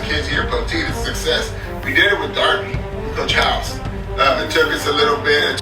kids here at Poteet is success. We did it with Darby, with Coach House. It took us a little bit.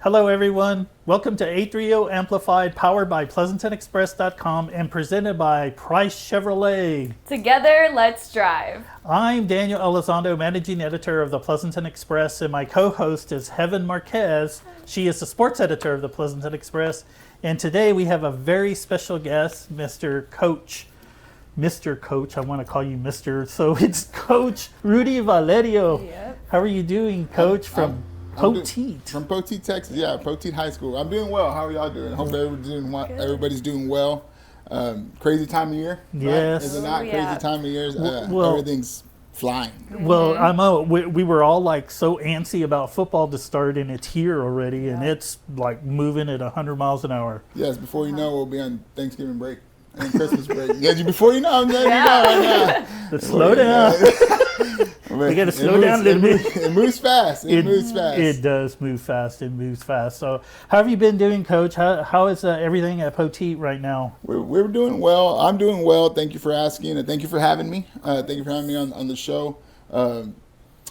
Hello everyone, welcome to 830 Amplified, powered by PleasantonExpress.com and presented by Price Chevrolet. Together, let's drive. I'm Daniel Elizondo, Managing Editor of the Pleasanton Express, and my co-host is Heaven Marquez. She is the sports editor of the Pleasanton Express, and today we have a very special guest, Mr. Coach, I want to call you Mr. So it's Coach Rudy Valerio. Yep. How are you doing, Coach, from Poteet? From Poteet, Texas. Yeah, Poteet High School. I'm doing well. How are y'all doing? I hope everybody's doing well. Crazy time of year. Yes. Right? Is it not? Yeah. Crazy time of year. Everything's flying. Well, I know we were all like so antsy about football to start, and it's here already, and it's like moving at 100 miles an hour. Yes, before you know, we'll be on Thanksgiving break and Christmas break. Yeah, before you know, I'm letting you know right now. But slow down. We got to slow down a little bit. It moves fast. It moves fast. It does move fast. It moves fast. So, how have you been doing, Coach? How is everything at Poteet right now? We're doing well. I'm doing well. Thank you for asking, and thank you for having me. Thank you for having me on the show. I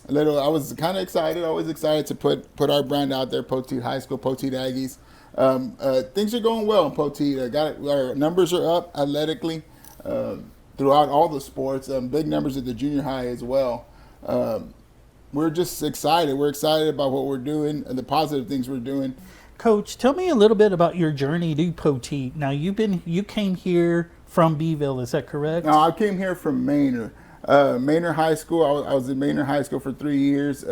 was kind of excited. Always excited to put our brand out there. Poteet High School, Poteet Aggies. Things are going well in Poteet. Our numbers are up athletically throughout all the sports. Big numbers at the junior high as well. We're just excited. We're excited about what we're doing and the positive things we're doing. Coach, tell me a little bit about your journey to Poteet. Now, you came here from Beeville, is that correct? No, I came here from Manor. Manor High School. I was in Manor High School for 3 years.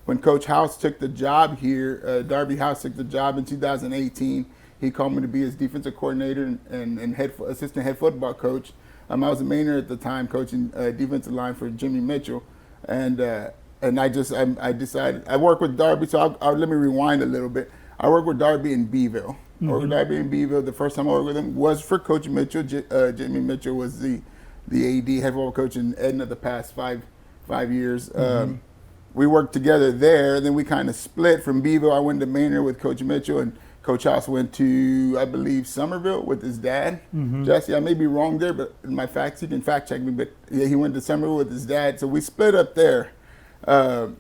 When Coach House took the job here, Darby House took the job in 2018. He called me to be his defensive coordinator and assistant head football coach. I was a Manor at the time, coaching defensive line for Jimmy Mitchell. And I decided, I worked with Darby, so let me rewind a little bit. I worked with Darby in Beeville. I worked with Darby in Beeville. The first time I worked with him was for Coach Mitchell. Jimmy Mitchell was the AD, head football coach in Edna the past five years. We worked together there. Then we kind of split from Beeville. I went to Manor with Coach Mitchell, and Coach House went to, I believe, Somerville with his dad. Jesse, I may be wrong there, but in my facts, he can fact check me. But yeah, he went to Somerville with his dad. So we split up there. And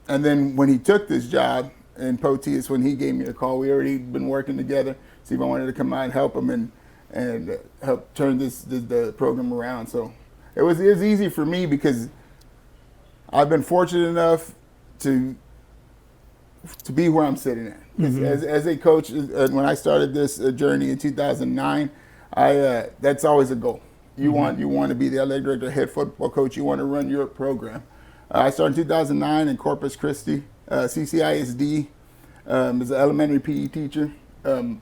then when he took this job in Poteet is when he gave me a call. We already been working together, see if I wanted to come out and help him and help turn the program around. So it was easy for me because I've been fortunate enough to be where I'm sitting at. As a coach, when I started this journey in 2009, that's always a goal. You want to be the athletic director, head football coach. You want to run your program. I started in 2009 in Corpus Christi, CCISD, as an elementary PE teacher, and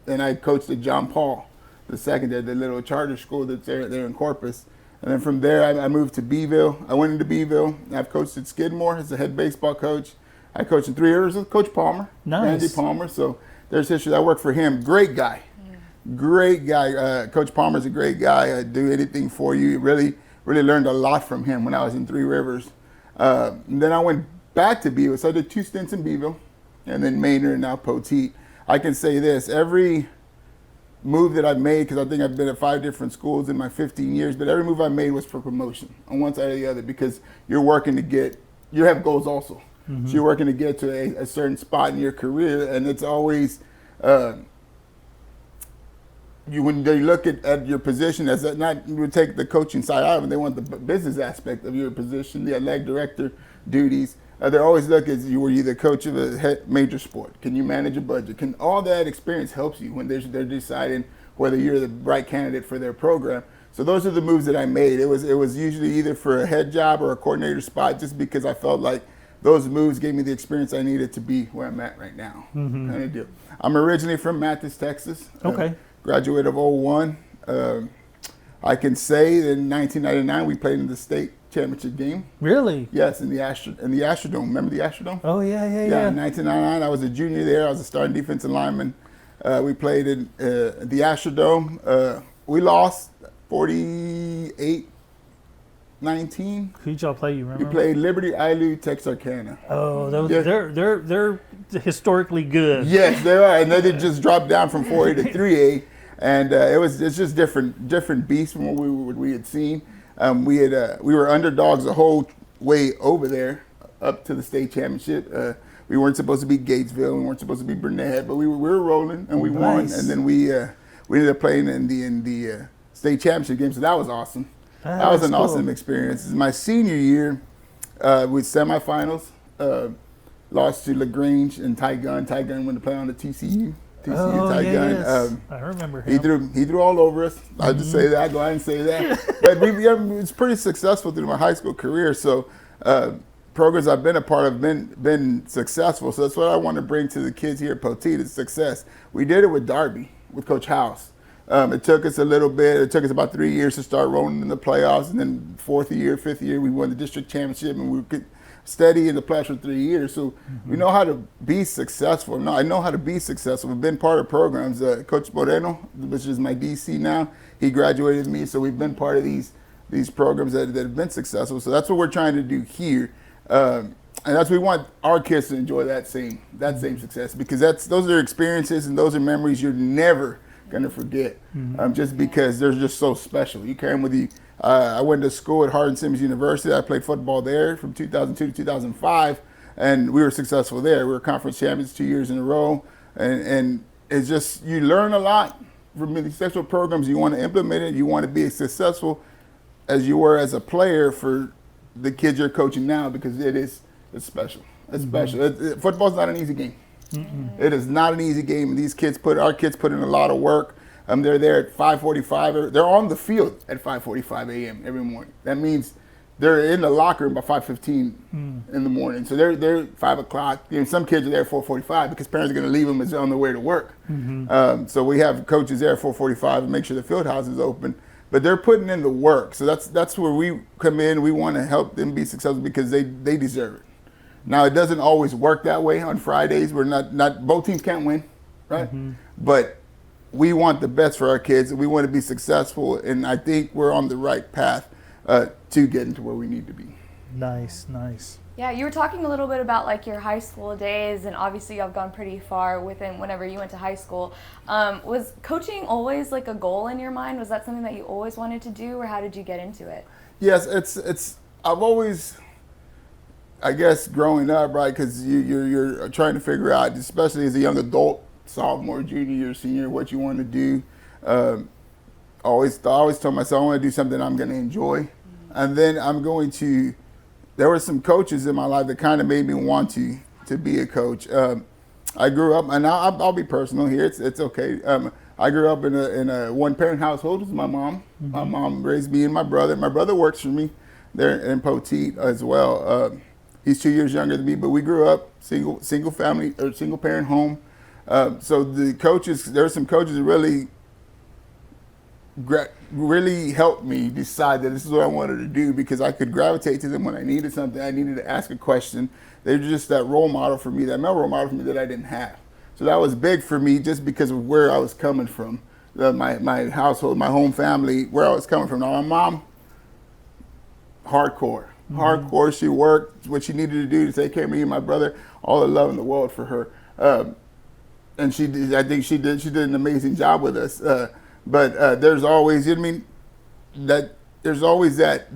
I coached at John Paul, the secondary, the little charter school that's there in Corpus. And then from there, I moved to Beeville. I went into Beeville. I've coached at Skidmore as the head baseball coach. I coached in 3 years with Coach Palmer, Nice. Randy Palmer. So there's history. I worked for him. Great guy. Great guy. Coach Palmer's a great guy. I'd do anything for you. Really learned a lot from him when I was in Three Rivers. And then I went back to Beeville. So I did 2 stints in Beeville, and then Manor, and now Poteet. I can say this, every move that I've made, because I think I've been at 5 different schools in my 15 years, but every move I made was for promotion on one side or the other, because you're working to you have goals also. So you're working to get to a certain spot in your career, and it's always, when they look at your position as you would take the coaching side out of it, they want the business aspect of your position, the athletic director duties. They always look as you were either coach of a major sport. Can you manage a budget? All that experience helps you when they're deciding whether you're the right candidate for their program. So those are the moves that I made. It was usually either for a head job or a coordinator spot, just because I felt like those moves gave me the experience I needed to be where I'm at right now. Kind of deal. I'm originally from Mathis, Texas. Okay. Graduate of 01. I can say that in 1999 we played in the state championship game. Really? Yes, in the Astrodome. Remember the Astrodome? Oh, yeah. In 1999, I was a junior there. I was a starting defensive lineman. We played in the Astrodome. We lost 48 19. Who'd y'all play? You We remember? played Liberty ILU Texarkana. Oh, those Yeah. they're historically good. Yes, they are, and then it just dropped down from 4A to 3A, and it's just different beasts from what we had seen. We were underdogs the whole way over there up to the state championship. We weren't supposed to beat Gatesville, we weren't supposed to beat Burnett, but we were rolling and we won, Nice. and then we ended up playing in the state championship game, so that was awesome. That was That's an cool. awesome experience. My senior year, with semifinals. Lost to LaGrange and Ty Gunn. Ty Gunn went to play on the TCU. Oh, Ty Gunn. yes. I remember He him. threw all over us. I'll just say that. Go ahead and say that. But it's pretty successful through my high school career. So programs I've been a part of been successful. So that's what I want to bring to the kids here at Poteet is success. We did it with Darby, with Coach House. It took us a little bit. It took us about 3 years to start rolling in the playoffs, and then fifth year, we won the district championship, and we could steady in the playoffs for 3 years. So we know how to be successful. No, I know how to be successful. We've been part of programs. Coach Moreno, which is my DC now, he graduated me. So we've been part of these programs that have been successful. So that's what we're trying to do here. And that's we want our kids to enjoy that same success, because those are experiences and those are memories you're never going to forget, just because they're just so special. You carry them with you. I went to school at Hardin-Simmons University. I played football there from 2002 to 2005, and we were successful there. We were conference champions 2 years in a row, and it's just, you learn a lot from these successful programs. You want to implement it. You want to be as successful as you were as a player for the kids you're coaching now, because it's special. It's special. Football's not an easy game. It is not an easy game. Our kids put in a lot of work. They're there at 5:45. They're on the field at 5:45 a.m. every morning. That means they're in the locker room by 5:15 in the morning. So they're 5 o'clock. Some kids are there at 4:45 because parents are going to leave them as they're on their way to work. So we have coaches there at 4:45 and make sure the field house is open. But they're putting in the work. So that's where we come in. We want to help them be successful because they deserve it. Now, it doesn't always work that way on Fridays. We're not both teams can't win, right? But we want the best for our kids, and we want to be successful, and I think we're on the right path to getting to where we need to be. Nice. Yeah, you were talking a little bit about like your high school days, and obviously you've gone pretty far within whenever you went to high school. Was coaching always like a goal in your mind? Was that something that you always wanted to do, or how did you get into it? Yes, I've always, I guess, growing up, right, because you're trying to figure out, especially as a young adult, sophomore, junior year, senior, what you want to do. I always told myself I want to do something I'm going to enjoy. And then there were some coaches in my life that kind of made me want to be a coach. I grew up, and I'll be personal here, it's okay. I grew up in a one-parent household with my mom. My mom raised me and my brother. My brother works for me there in Poteet as well. He's 2 years younger than me, but we grew up single family or single parent home. So the coaches, there were some coaches that really helped me decide that this is what I wanted to do, because I could gravitate to them when I needed something. I needed to ask a question. They were just that role model for me, that male role model for me that I didn't have. So that was big for me just because of where I was coming from, my household, my home family, where I was coming from. Now, my mom, hardcore. She worked what she needed to do to take care of me and my brother, all the love in the world for her. And I think she did an amazing job with us. But there's always, there's always that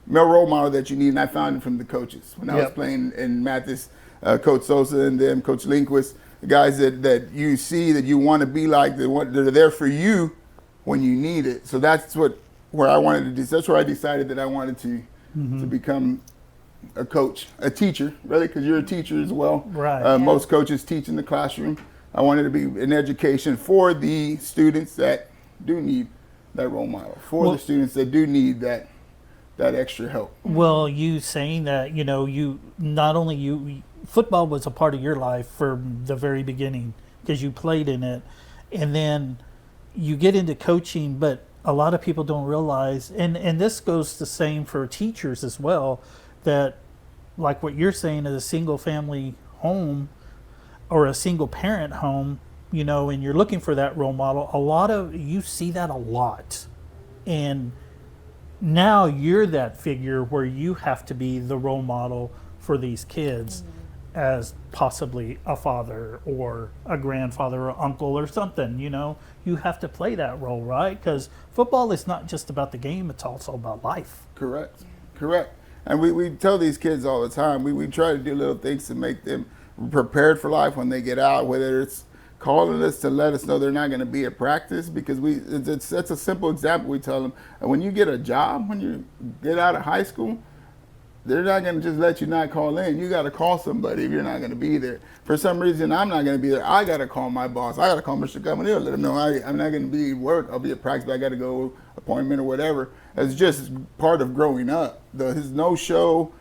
male role model that you need, and I found it from the coaches. When I was playing in Mathis, Coach Sosa and them, Coach Lindquist, the guys that you see that you want to be like, that are there for you when you need it. So that's where I wanted to do. That's where I decided that I wanted to become a coach, a teacher, really, because you're a teacher as well. Right. Most coaches teach in the classroom. I wanted to be an education for the students that do need that role model, the students that do need that extra help. Well, you saying that, football was a part of your life from the very beginning because you played in it, and then you get into coaching, but a lot of people don't realize, and this goes the same for teachers as well, that like what you're saying is a single family home or a single parent home, and you're looking for that role model. You see that a lot. And, now you're that figure where you have to be the role model for these kids as possibly a father or a grandfather or uncle or something, you know. You have to play that role, right? Because football is not just about the game, it's also about life. Correct. And we tell these kids all the time, we try to do little things to make them prepared for life when they get out, whether it's calling us to let us know they're not going to be at practice, because that's a simple example. We tell them, when you get a job, when you get out of high school, they're not going to just let you not call in. You got to call somebody if you're not going to be there. For some reason, I'm not going to be there. I got to call my boss. I got to call Mr. Governor, let him know I'm not going to be at work. I'll be at practice, but I got to go appointment or whatever. It's just part of growing up. His no-show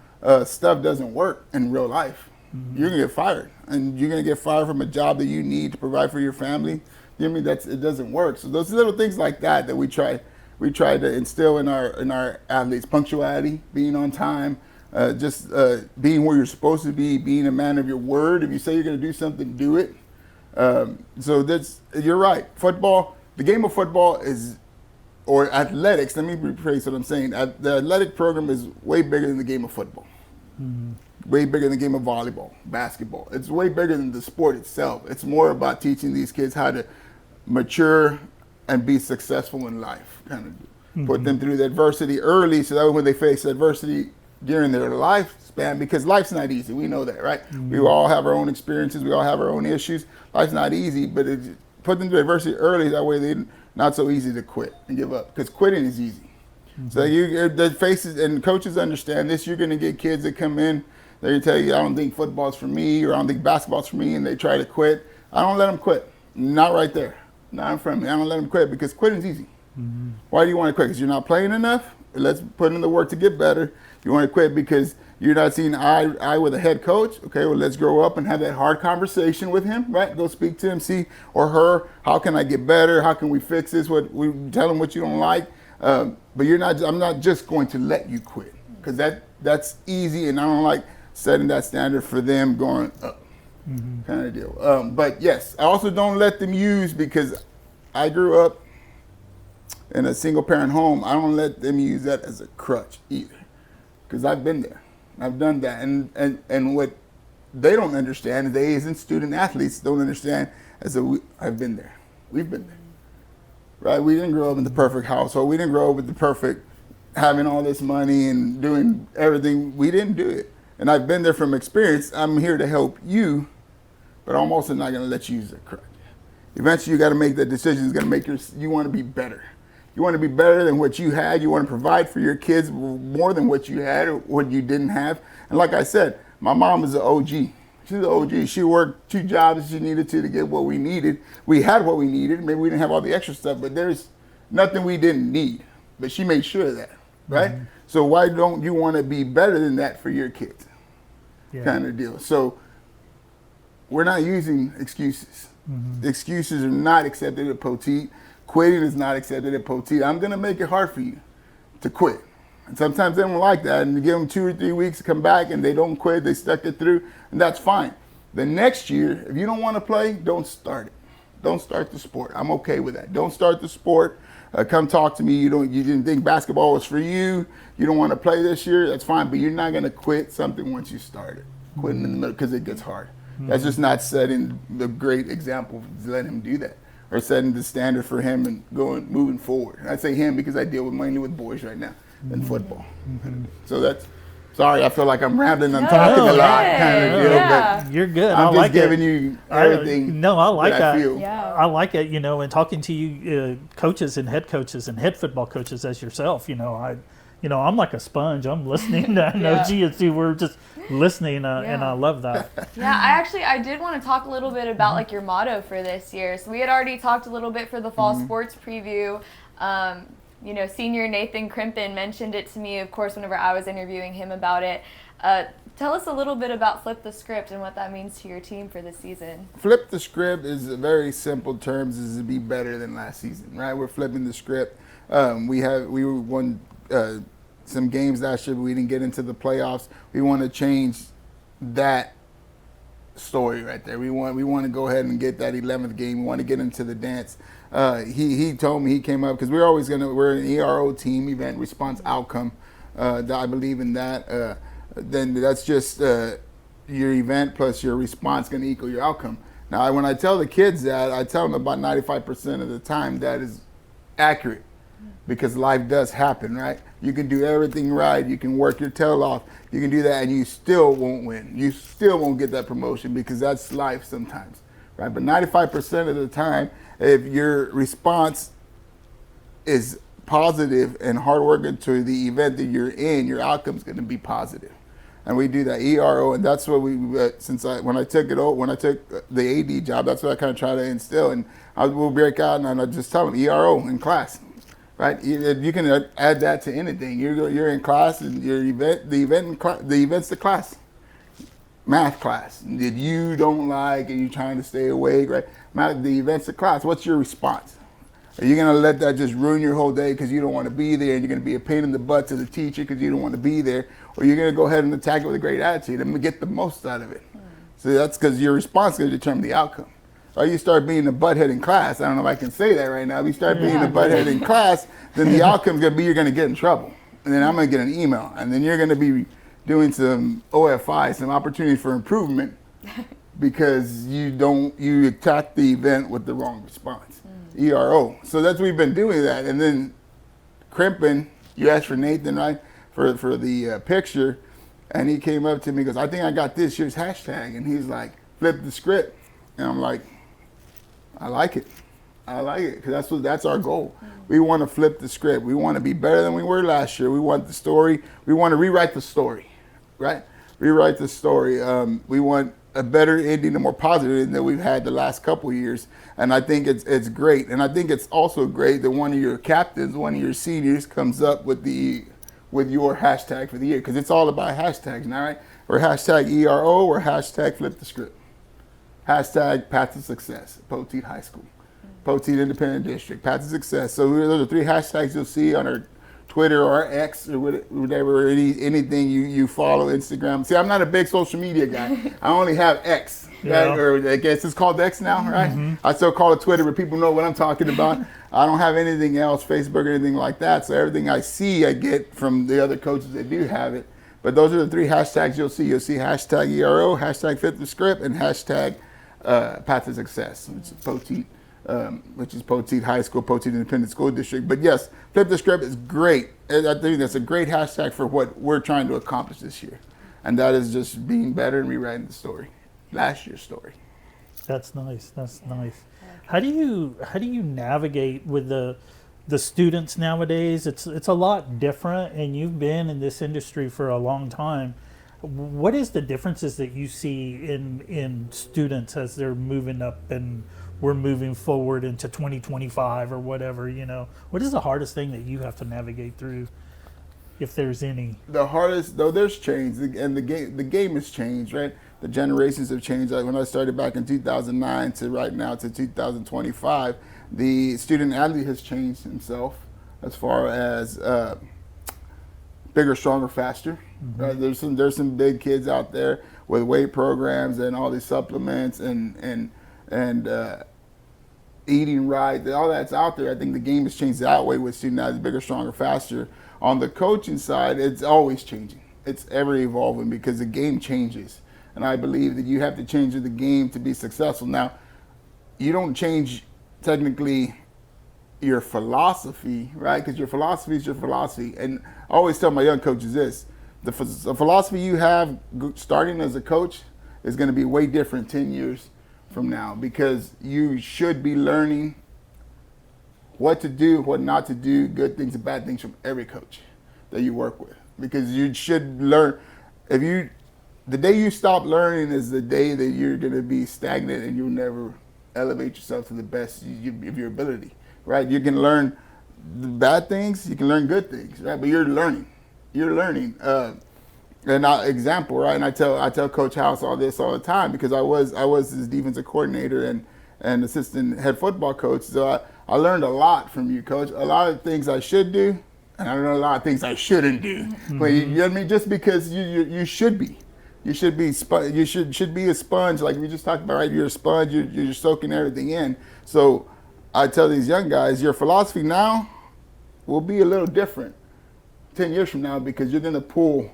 stuff doesn't work in real life. You're going to get fired, and you're going to get fired from a job that you need to provide for your family. You know what I mean? It doesn't work. So those little things like that we try to instill in our athletes: punctuality, being on time, just being where you're supposed to be, being a man of your word. If you say you're going to do something, do it. So you're right. Football, the game of football or athletics, let me rephrase what I'm saying. The athletic program is way bigger than the game of football. Way bigger than the game of volleyball, basketball. It's way bigger than the sport itself. It's more about teaching these kids how to mature and be successful in life. Kind of put them through the adversity early, so that when they face adversity during their lifespan, because life's not easy. We know that, right? We all have our own experiences. We all have our own issues. Life's not easy, but put them through adversity early. That way they're not so easy to quit and give up, because quitting is easy. So the faces and coaches understand this. You're going to get kids that come in, they're going to tell you, I don't think football's for me, or I don't think basketball's for me, and they try to quit. I don't let them quit. Not right there. Not in front of me. I don't let them quit, because quitting's easy. Why do you want to quit? Because you're not playing enough? Let's put in the work to get better. You want to quit because you're not seeing eye with a head coach? Okay, well, let's grow up and have that hard conversation with him, right? Go speak to him, see, or her, how can I get better? How can we fix this? We tell them what you don't like. But I'm not just going to let you quit, because that's easy, and I don't like setting that standard for them going up, kind of deal. But yes, I also don't let them use, because I grew up in a single parent home, I don't let them use that as a crutch either, because I've been there. I've done that. And what they don't understand, they as in student athletes don't understand, I've been there. We've been there. Right? We didn't grow up in the perfect household. We didn't grow up with the perfect having all this money and doing everything. We didn't do it. And I've been there from experience. I'm here to help you, but I'm also not going to let you use that crutch. Eventually, you got to make that decision. It's going to make you want to be better. You want to be better than what you had. You want to provide for your kids more than what you had or what you didn't have. And like I said, my mom is an OG. She's an OG. She worked 2 jobs she needed to get what we needed. We had what we needed. Maybe we didn't have all the extra stuff, but there's nothing we didn't need. But she made sure of that, right? So why don't you want to be better than that for your kids? Kind of deal. So we're not using excuses. Excuses are not accepted at Poteet. Quitting is not accepted at Poteet. I'm going to make it hard for you to quit. And sometimes they don't like that, and you give them 2 or 3 weeks to come back and they don't quit, they stuck it through, and that's fine. The next year, if you don't want to play, don't start it. Don't start the sport. I'm okay with that. Don't start the sport. Come talk to me. You didn't think basketball was for you. You don't want to play this year. That's fine, but you're not going to quit something once you start it. Quitting in the middle, because it gets hard. That's just not setting the great example to let him do that, or setting the standard for him and moving forward. And I say him because I deal mainly with boys right now in football. So that's, sorry, I feel like I'm rambling. I'm talking a lot, kind of deal. Yeah. But You're good. I'm I just like giving it. you everything. I like that. I feel. Yeah. I like it, and talking to you coaches and head football coaches as yourself, I'm like a sponge. I'm listening. I know GSU, we're just listening, and I love that. Yeah, I did want to talk a little bit about like your motto for this year. So we had already talked a little bit for the fall sports preview. Senior Nathan Crimpin mentioned it to me, of course, whenever I was interviewing him about it. Tell us a little bit about Flip the Script and what that means to your team for this season. Flip the script is a very simple terms, is to be better than last season, right? We're flipping the script. We won some games last year, but we didn't get into the playoffs. We want to change that story right there. We want to go ahead and get that 11th game. We want to get into the dance. He told me, he came up, because we're an ERO team, event response outcome. That I believe in that. Then that's just your event plus your response going to equal your outcome. Now, when I tell the kids that, I tell them about 95% of the time that is accurate, because life does happen, right? You can do everything right. You can work your tail off. You can do that, and you still won't win. You still won't get that promotion, because that's life sometimes, right? But 95% of the time, if your response is positive and hard working to the event that you're in, your outcome's going to be positive. And we do that ERO, and that's what when I took the AD job, that's what I kind of try to instill. And we'll break out and I just tell them ERO in class, right? You can add that to anything. You're in class, and the event's the class, math class that you don't like and you're trying to stay awake, right? The event's the class. What's your response? Are you going to let that just ruin your whole day because you don't want to be there, and you're going to be a pain in the butt to the teacher because you don't want to be there? Or you're going to go ahead and attack it with a great attitude and get the most out of it? So that's because your response is going to determine the outcome. Or you start being a butthead in class. I don't know if I can say that right now. If you start being a butthead in class, then the outcome is going to be you're going to get in trouble. And then I'm going to get an email. And then you're going to be doing some OFI, some opportunity for improvement, because you attack the event with the wrong response. ERO. So that's we've been doing that. And then crimping, you asked for Nathan, right, for the picture, and he came up to me and goes, I think I got this year's hashtag. And he's like, flip the script. And I'm like, I like it, because that's our goal. We want to flip the script. We want to be better than we were last year. We want the story. We want to rewrite the story, right? Rewrite the story. We want a better ending, a more positive ending than we've had the last couple of years. And I think it's great. And I think it's also great that one of your captains, one of your seniors, comes up with your hashtag for the year, because it's all about hashtags now, right? Or hashtag ERO or hashtag flip the script. Hashtag Path to Success, Poteet High School, Poteet Independent District, Path to Success. So those are 3 hashtags you'll see on our Twitter or X or whatever, anything you follow, Instagram. See, I'm not a big social media guy. I only have X, right? Or I guess it's called X now, right? Mm-hmm. I still call it Twitter, but people know what I'm talking about. I don't have anything else, Facebook or anything like that. So everything I see, I get from the other coaches that do have it. But those are the 3 hashtags you'll see. You'll see hashtag ERO, hashtag Fit the Script, and hashtag Path to Success, which is Poteet High School, Poteet Independent School District. But yes, Flip the Script is great. I think that's a great hashtag for what we're trying to accomplish this year. And that is just being better and rewriting the story, last year's story. That's nice. That's nice. How do you navigate with the students nowadays? It's a lot different, and you've been in this industry for a long time. What is the differences that you see in students as they're moving up and we're moving forward into 2025 or whatever, What is the hardest thing that you have to navigate through, if there's any? The hardest, though, there's change, and the game has changed, right? The generations have changed. Like when I started back in 2009 to right now to 2025, the student athlete has changed himself as far as bigger, stronger, faster. Mm-hmm. There's some big kids out there with weight programs and all these supplements and eating right. All that's out there. I think the game has changed that way with student athletes, bigger, stronger, faster. On the coaching side, it's always changing. It's ever evolving because the game changes. And I believe that you have to change the game to be successful. Now, you don't change technically your philosophy, right? Because your philosophy is your philosophy. And I always tell my young coaches this: the philosophy you have starting as a coach is going to be way different 10 years from now, because you should be learning what to do, what not to do, good things and bad things from every coach that you work with. Because you should learn. The day you stop learning is the day that you're going to be stagnant and you'll never elevate yourself to the best of your ability, right? You can learn the bad things, you can learn good things, right? But you're learning. Example, right? And I tell Coach House all this all the time, because I was his defensive coordinator and assistant head football coach. So I learned a lot from you, Coach. A lot of things I should do, and I learned a lot of things I shouldn't do. Mm-hmm. But you know what I mean? Just because you should be. You should be a sponge, like we just talked about, right? You're a sponge, you're soaking everything in. So I tell these young guys, your philosophy now will be a little different 10 years from now because you're going to pull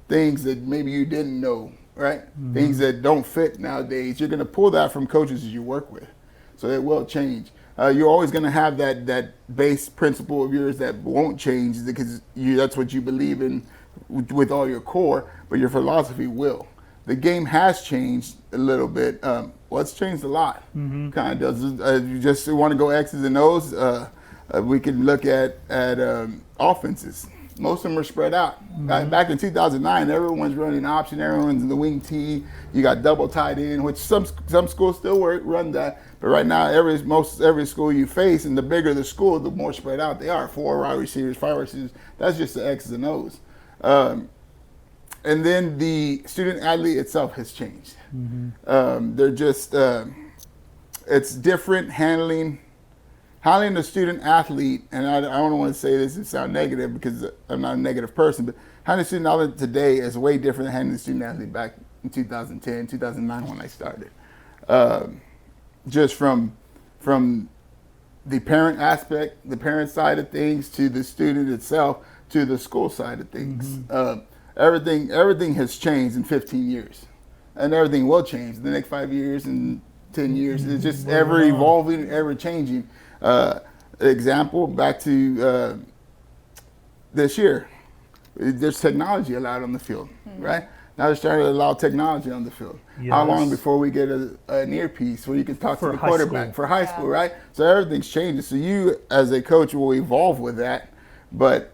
things that maybe you didn't know, right? Mm-hmm. Things that don't fit nowadays. You're going to pull that from coaches you work with. So it will change. You're always going to have that base principle of yours that won't change because that's what you believe in with all your core, but your philosophy will. The game has changed a little bit. Well, it's changed a lot. Mm-hmm. Kind of does. You just want to go X's and O's. We can look at offenses. Most of them are spread out. Mm-hmm. Back in 2009, everyone's running option. Everyone's in the wing T. You got double tight end, which some schools still run that. But right now, every school you face, and the bigger the school, the more spread out they are. 4 wide receivers, 5 receivers. That's just the X's and O's. And then the student athlete itself has changed. Mm-hmm. They're just, it's different handling the student athlete, and I don't want to say this and sound negative because I'm not a negative person, but handling the student athlete today is way different than handling the student athlete back in 2010, 2009 when I started. Just from the parent aspect, the parent side of things, to the student itself, to the school side of things. Mm-hmm. Everything has changed in 15 years, and everything will change in the next 5 years and 10 years. It's just ever evolving, ever changing. Example, back to this year, there's technology allowed on the field, right? Now they're starting to allow technology on the field. Yes. How long before we get an earpiece where you can talk to the quarterback for high school, right? So everything's changing. So you, as a coach, will evolve with that, but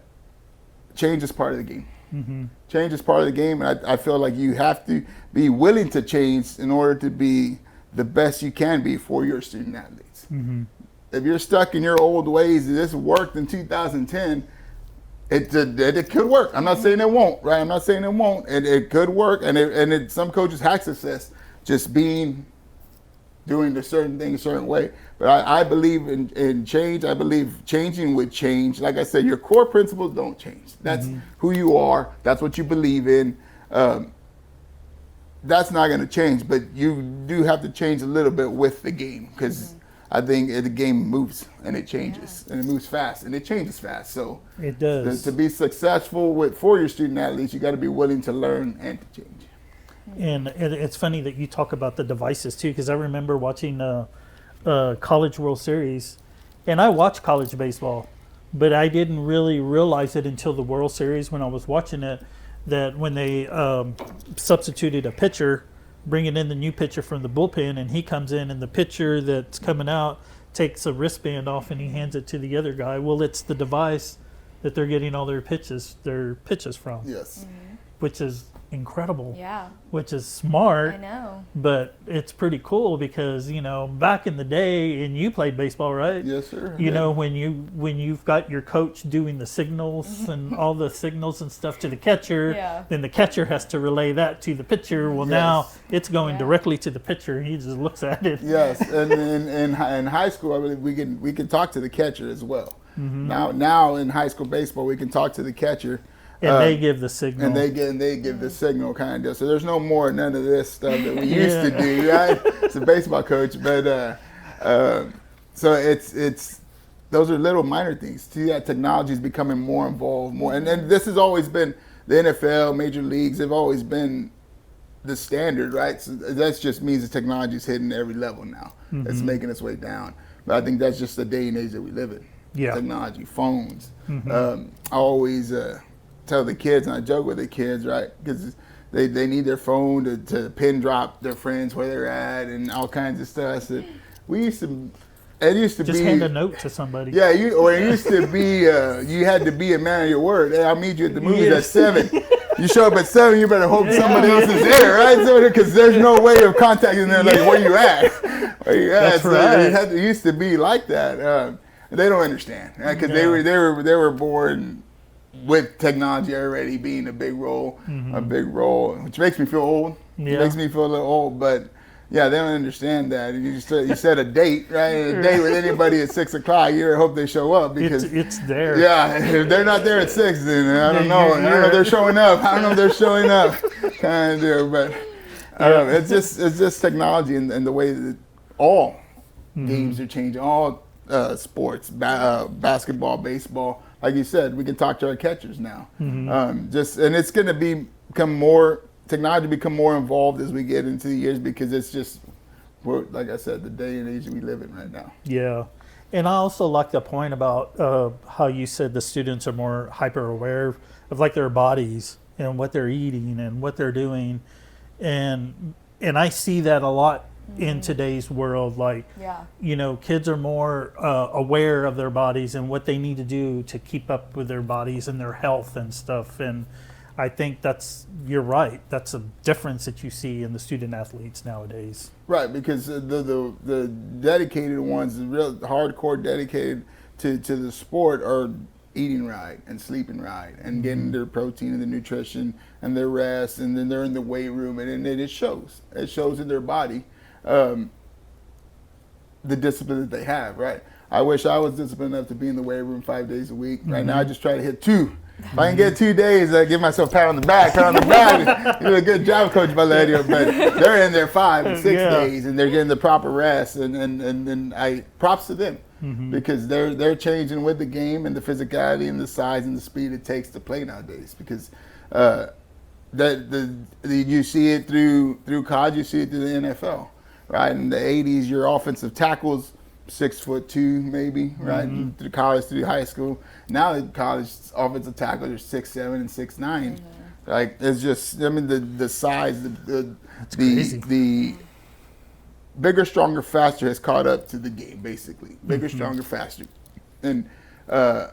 change is part of the game. Mm-hmm. Change is part of the game, and I feel like you have to be willing to change in order to be the best you can be for your student athletes. Mm-hmm. If you're stuck in your old ways, this worked in 2010, it could work. I'm not saying it won't, right? I'm not saying it won't. It could work, and some coaches have success just doing a certain thing a certain way. But I believe in change. I believe changing would change. Like I said, your core principles don't change. That's who you are. That's what you believe in. That's not going to change, but you do have to change a little bit with the game because I think the game moves and it changes and it moves fast and it changes fast. So it does. To be successful for your student athletes, you got to be willing to learn and to change. And it's funny that you talk about the devices too, because I remember watching College World Series, and I watched college baseball, but I didn't really realize it until the World Series when I was watching it, that when they substituted a pitcher, bringing in the new pitcher from the bullpen, and he comes in, and the pitcher that's coming out takes a wristband off and he hands it to the other guy. Well, it's the device that they're getting all their pitches from. Yes. Which is incredible. Yeah. Which is smart. I know. But it's pretty cool because, back in the day, and you played baseball, right? Yes, sir. You know, when you've got your coach doing the signals and all the signals and stuff to the catcher, then the catcher has to relay that to the pitcher. Well, now it's going directly to the pitcher. He just looks at it. Yes, and in high school, I mean, we can talk to the catcher as well. Mm-hmm. Now in high school baseball, we can talk to the catcher. And they give the signal. And they give the signal kind of deal. So there's none of this stuff that we used to do, right? It's a baseball coach, but so it's those are little minor things. See that technology is becoming more involved, more, and this has always been the NFL, major leagues. They've always been the standard, right? So that just means the technology is hitting every level now. It's making its way down. But I think that's just the day and age that we live in. Yeah. Technology, phones. I always tell the kids, and I joke with the kids, right? Because they need their phone to pin drop their friends where they're at and all kinds of stuff. So it used to just hand a note to somebody. Yeah, it used to be you had to be a man of your word. Hey, I'll meet you at the movies at 7. You show up at 7, you better hope somebody else is there, right? So because there's no way of contacting them. Like, where you at? Where you at? That's right. So it used to be like that. They don't understand, right? Because they were born with technology already being a big role, which makes me feel old. Yeah. It makes me feel a little old, but yeah, they don't understand that. You set a date, right? A date with anybody at 6 o'clock. You hope they show up because it's there. Yeah, if they're not there at 6, then I don't know. I don't know if they're showing up. I don't know if they're showing up. Kind of, but it's just technology and the way that all games are changing. All sports, basketball, baseball. Like you said, we can talk to our catchers now. And it's going to become more technology, become more involved as we get into the years, because it's just, like I said, the day and age that we live in right now. Yeah. And I also like the point about how you said the students are more hyper aware of like their bodies and what they're eating and what they're doing. And I see that a lot in today's world. Like, kids are more aware of their bodies and what they need to do to keep up with their bodies and their health and stuff. And I think you're right. That's a difference that you see in the student athletes nowadays. Right, because the dedicated ones, the real hardcore dedicated to the sport, are eating right and sleeping right and getting their protein and the nutrition and their rest, and then they're in the weight room, and it shows. It shows in their body the discipline that they have, right? I wish I was disciplined enough to be in the weight room 5 days a week. Right now I just try to hit 2. If I can get 2 days, I give myself a pat on the back. You do a good job, Coach Valerio. But they're in there 5 and 6 days, and they're getting the proper rest. And I props to them, because they're changing with the game and the physicality and the size and the speed it takes to play nowadays. Because you see it through college, you see it through the NFL, right? In the 80s, your offensive tackles 6'2" maybe, right? Through college, through high school. Now in college, offensive tackles are 6'7" and 6'9". Like, it's just, I mean, the size, the bigger, stronger, faster has caught up to the game, basically. Bigger, stronger, faster. And I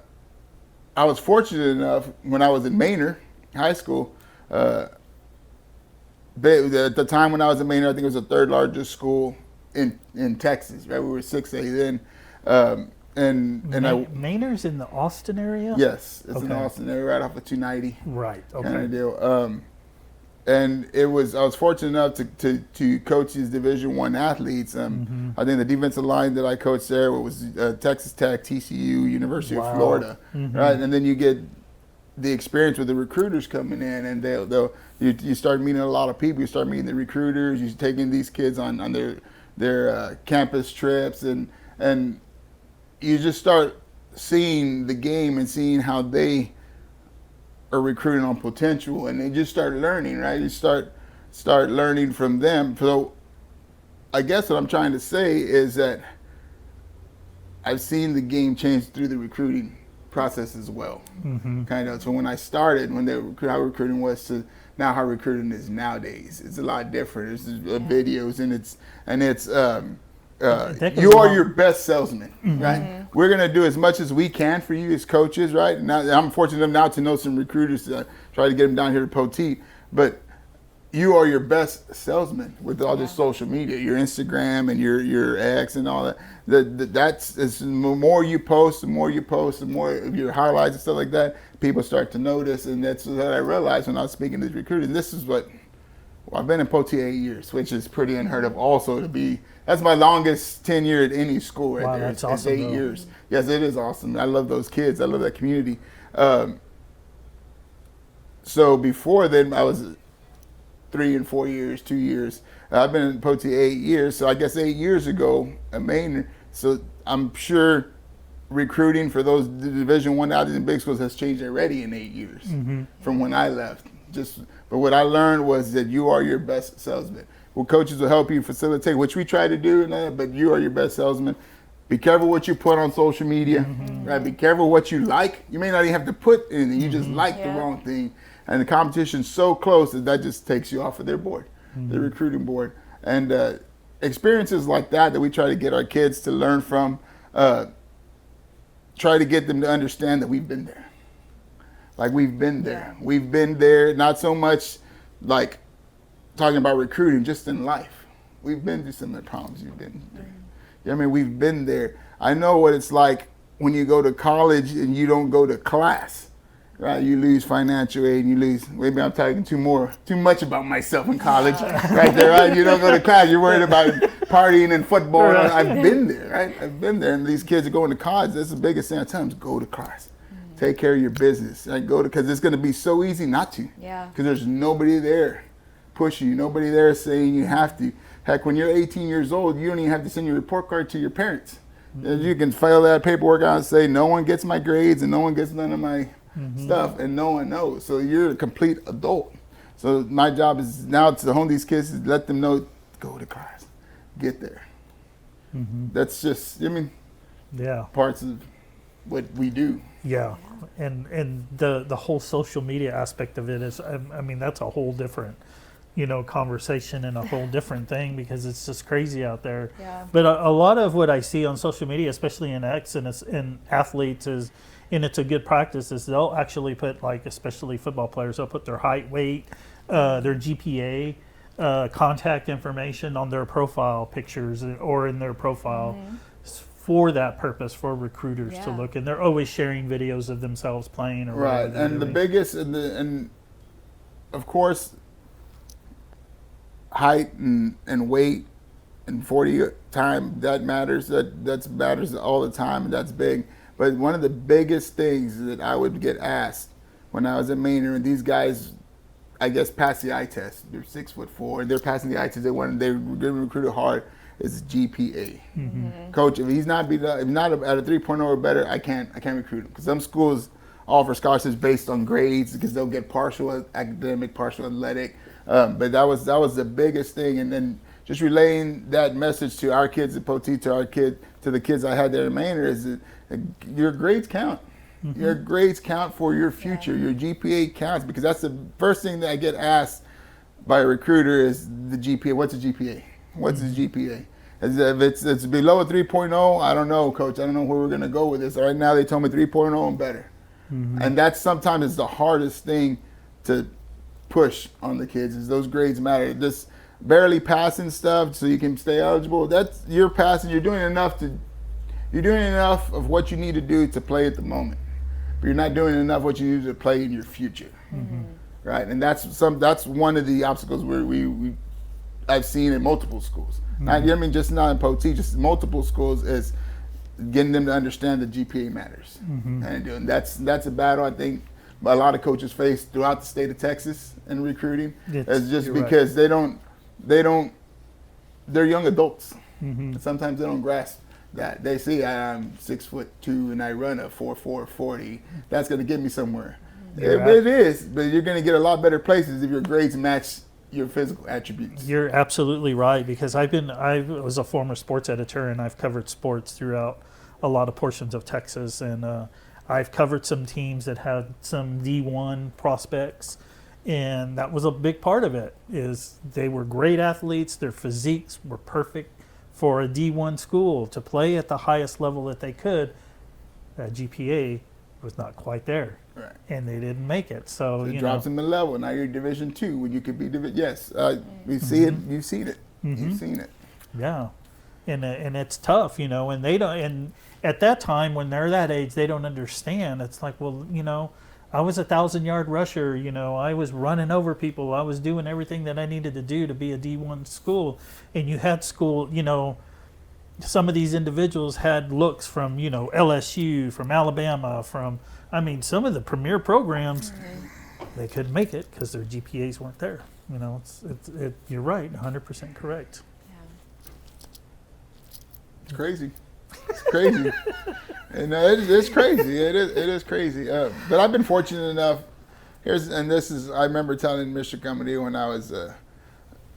was fortunate enough when I was in Manor High School. At the time when I was in Manor, I think it was the 3rd largest school in Texas, right? We were 6A then. Manor's in the Austin area? Yes, it's in the Austin area, right off of 290. Right, okay. Kind of deal. And I was fortunate enough to coach these Division I athletes. I think the defensive line that I coached there was Texas Tech, TCU, University of Florida, right? And then you get the experience with the recruiters coming in, and you start meeting a lot of people. You start meeting the recruiters. You're taking these kids on their campus trips, and you just start seeing the game and seeing how they are recruiting on potential, and they just start learning, right? You start learning from them. So I guess what I'm trying to say is that I've seen the game change through the recruiting process as well. Kind of. So when I started, how recruiting was to now how recruiting is nowadays, it's a lot different. It's videos, and it's you are your best salesman, right? We're gonna do as much as we can for you as coaches, right? Now I'm fortunate enough now to know some recruiters to try to get them down here to Poteet, but you are your best salesman with all this social media, your Instagram and your X and all that. The more you post, the more of your highlights and stuff like that, people start to notice. And that's what I realized when I was speaking to these recruiters. And this is I've been in Poteet 8 years, which is pretty unheard of also to be. That's my longest tenure at any school right there. That's awesome. 8 years. Yes, it is awesome. I love those kids. I love that community. So before then, I was 3 and 4 years, 2 years. I've been in Poteet 8 years. So I guess 8 years ago, so I'm sure recruiting for those Division I athletes in big schools has changed already in 8 years from when I left. But what I learned was that you are your best salesman. Well, coaches will help you facilitate, which we try to do, but you are your best salesman. Be careful what you put on social media, right? Be careful what you like. You may not even have to put anything. You just like the wrong thing. And the competition's so close that just takes you off of their board, the recruiting board. And experiences like that we try to get our kids to learn from, try to get them to understand that we've been there. Like, we've been there. Yeah. We've been there, not so much like talking about recruiting, just in life. We've been through some of the problems you've been through. You know what I mean? We've been there. I know what it's like when you go to college and you don't go to class, right? You lose financial aid and you lose, maybe I'm talking too much about myself in college, right there, right? You don't go to class, you're worried about partying and football. Right. I've been there, right? I've been there. And these kids are going to college. That's the biggest thing I tell them is go to class. Take care of your business. Right? Because it's going to be so easy not to. Yeah. Because there's nobody there pushing you, nobody there saying you have to. Heck, when you're 18 years old, you don't even have to send your report card to your parents. You can file that paperwork out and say, no one gets my grades and no one gets none of my stuff, and no one knows. So you're a complete adult. So my job is now to hone these kids, is let them know, go to class, get there. That's just, Yeah. parts of what we do. Yeah, and the whole social media aspect of it is, I mean, that's a whole different, conversation and a whole different thing, because it's just crazy out there. Yeah. But a lot of what I see on social media, especially in X and in athletes, is, and it's a good practice, is they'll actually put, like, especially football players, they'll put their height, weight, their GPA, contact information on their profile pictures or in their profile. For that purpose, for recruiters to look, and they're always sharing videos of themselves playing. Or right, and the biggest, and of course, height and weight and 40 time, that matters. That matters all the time, and that's big. But one of the biggest things that I would get asked when I was at Maynard, and these guys, I guess, pass the eye test. They're 6'4", and they're passing the eye test. They're getting recruited hard. Is GPA. Coach, if he's not at a 3.0 or better, I can't recruit him, because some schools offer scholarships based on grades, because they'll get partial academic, partial athletic. But that was the biggest thing, and then just relaying that message to our kids at Poteet, to the kids I had there in Maynard, is that your grades count. Your grades count for your future. Your GPA counts, because that's the first thing that I get asked by a recruiter is the GPA. What's a GPA? What's his GPA? If it's below a 3.0, I don't know, Coach. I don't know where we're going to go with this. Right now, they told me 3.0 and better. And that's sometimes is the hardest thing to push on the kids, is those grades matter. This barely passing stuff so you can stay eligible, you're passing. You're doing enough of what you need to do to play at the moment. But you're not doing enough what you need to play in your future. Right? And that's one of the obstacles where I've seen in multiple schools. Just not in Poteet, just multiple schools, is getting them to understand that GPA matters. And that's a battle I think a lot of coaches face throughout the state of Texas in recruiting. It's just because they're young adults. Sometimes they don't grasp that. They see I'm 6'2" and I run a 4.4 40. That's going to get me somewhere. It is, but you're going to get a lot better places if your grades match your physical attributes. You're absolutely right, because I was a former sports editor, and I've covered sports throughout a lot of portions of Texas, and I've covered some teams that had some D1 prospects, and that was a big part of it. Is they were great athletes, their physiques were perfect for a D1 school to play at the highest level that they could. That GPA was not quite there. Right. And they didn't make it. So it drops them a level. Now you're Division II when you could be Yes, we see it. You've seen it. You've seen it. Yeah, and it's tough, and they don't. And at that time, when they're that age, they don't understand. It's like, well, I was a 1,000-yard rusher. I was running over people. I was doing everything that I needed to do to be a D1 school. And you had school, some of these individuals had looks from, LSU, from Alabama, from, some of the premier programs, they couldn't make it because their GPAs weren't there. You're right, 100% correct. It's crazy. It's crazy. And it's crazy. It is crazy. But I've been fortunate enough. I remember telling Mr. Comedy when I was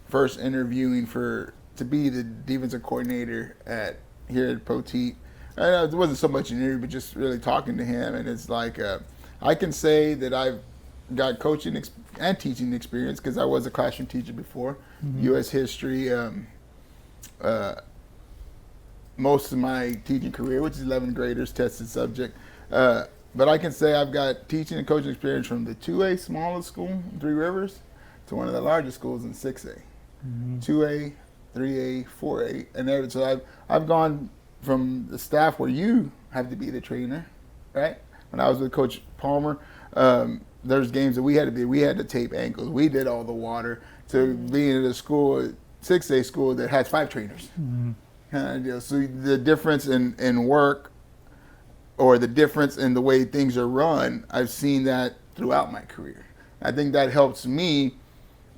first interviewing to be the defensive coordinator here at Poteet. It wasn't so much an interview, but just really talking to him. And it's like, I can say that I've got coaching and teaching experience, because I was a classroom teacher before. U.S. history, most of my teaching career, which is 11th graders, tested subject. But I can say I've got teaching and coaching experience from the 2A smallest school in Three Rivers to one of the largest schools in 6A. 2A, 3A, 4A, and there. So I've gone from the staff where you have to be the trainer, right? When I was with Coach Palmer, there's games that we had to tape ankles. We did all the water, to being at a school, 6A school that has 5 trainers. So the difference in work, or the difference in the way things are run, I've seen that throughout my career. I think that helps me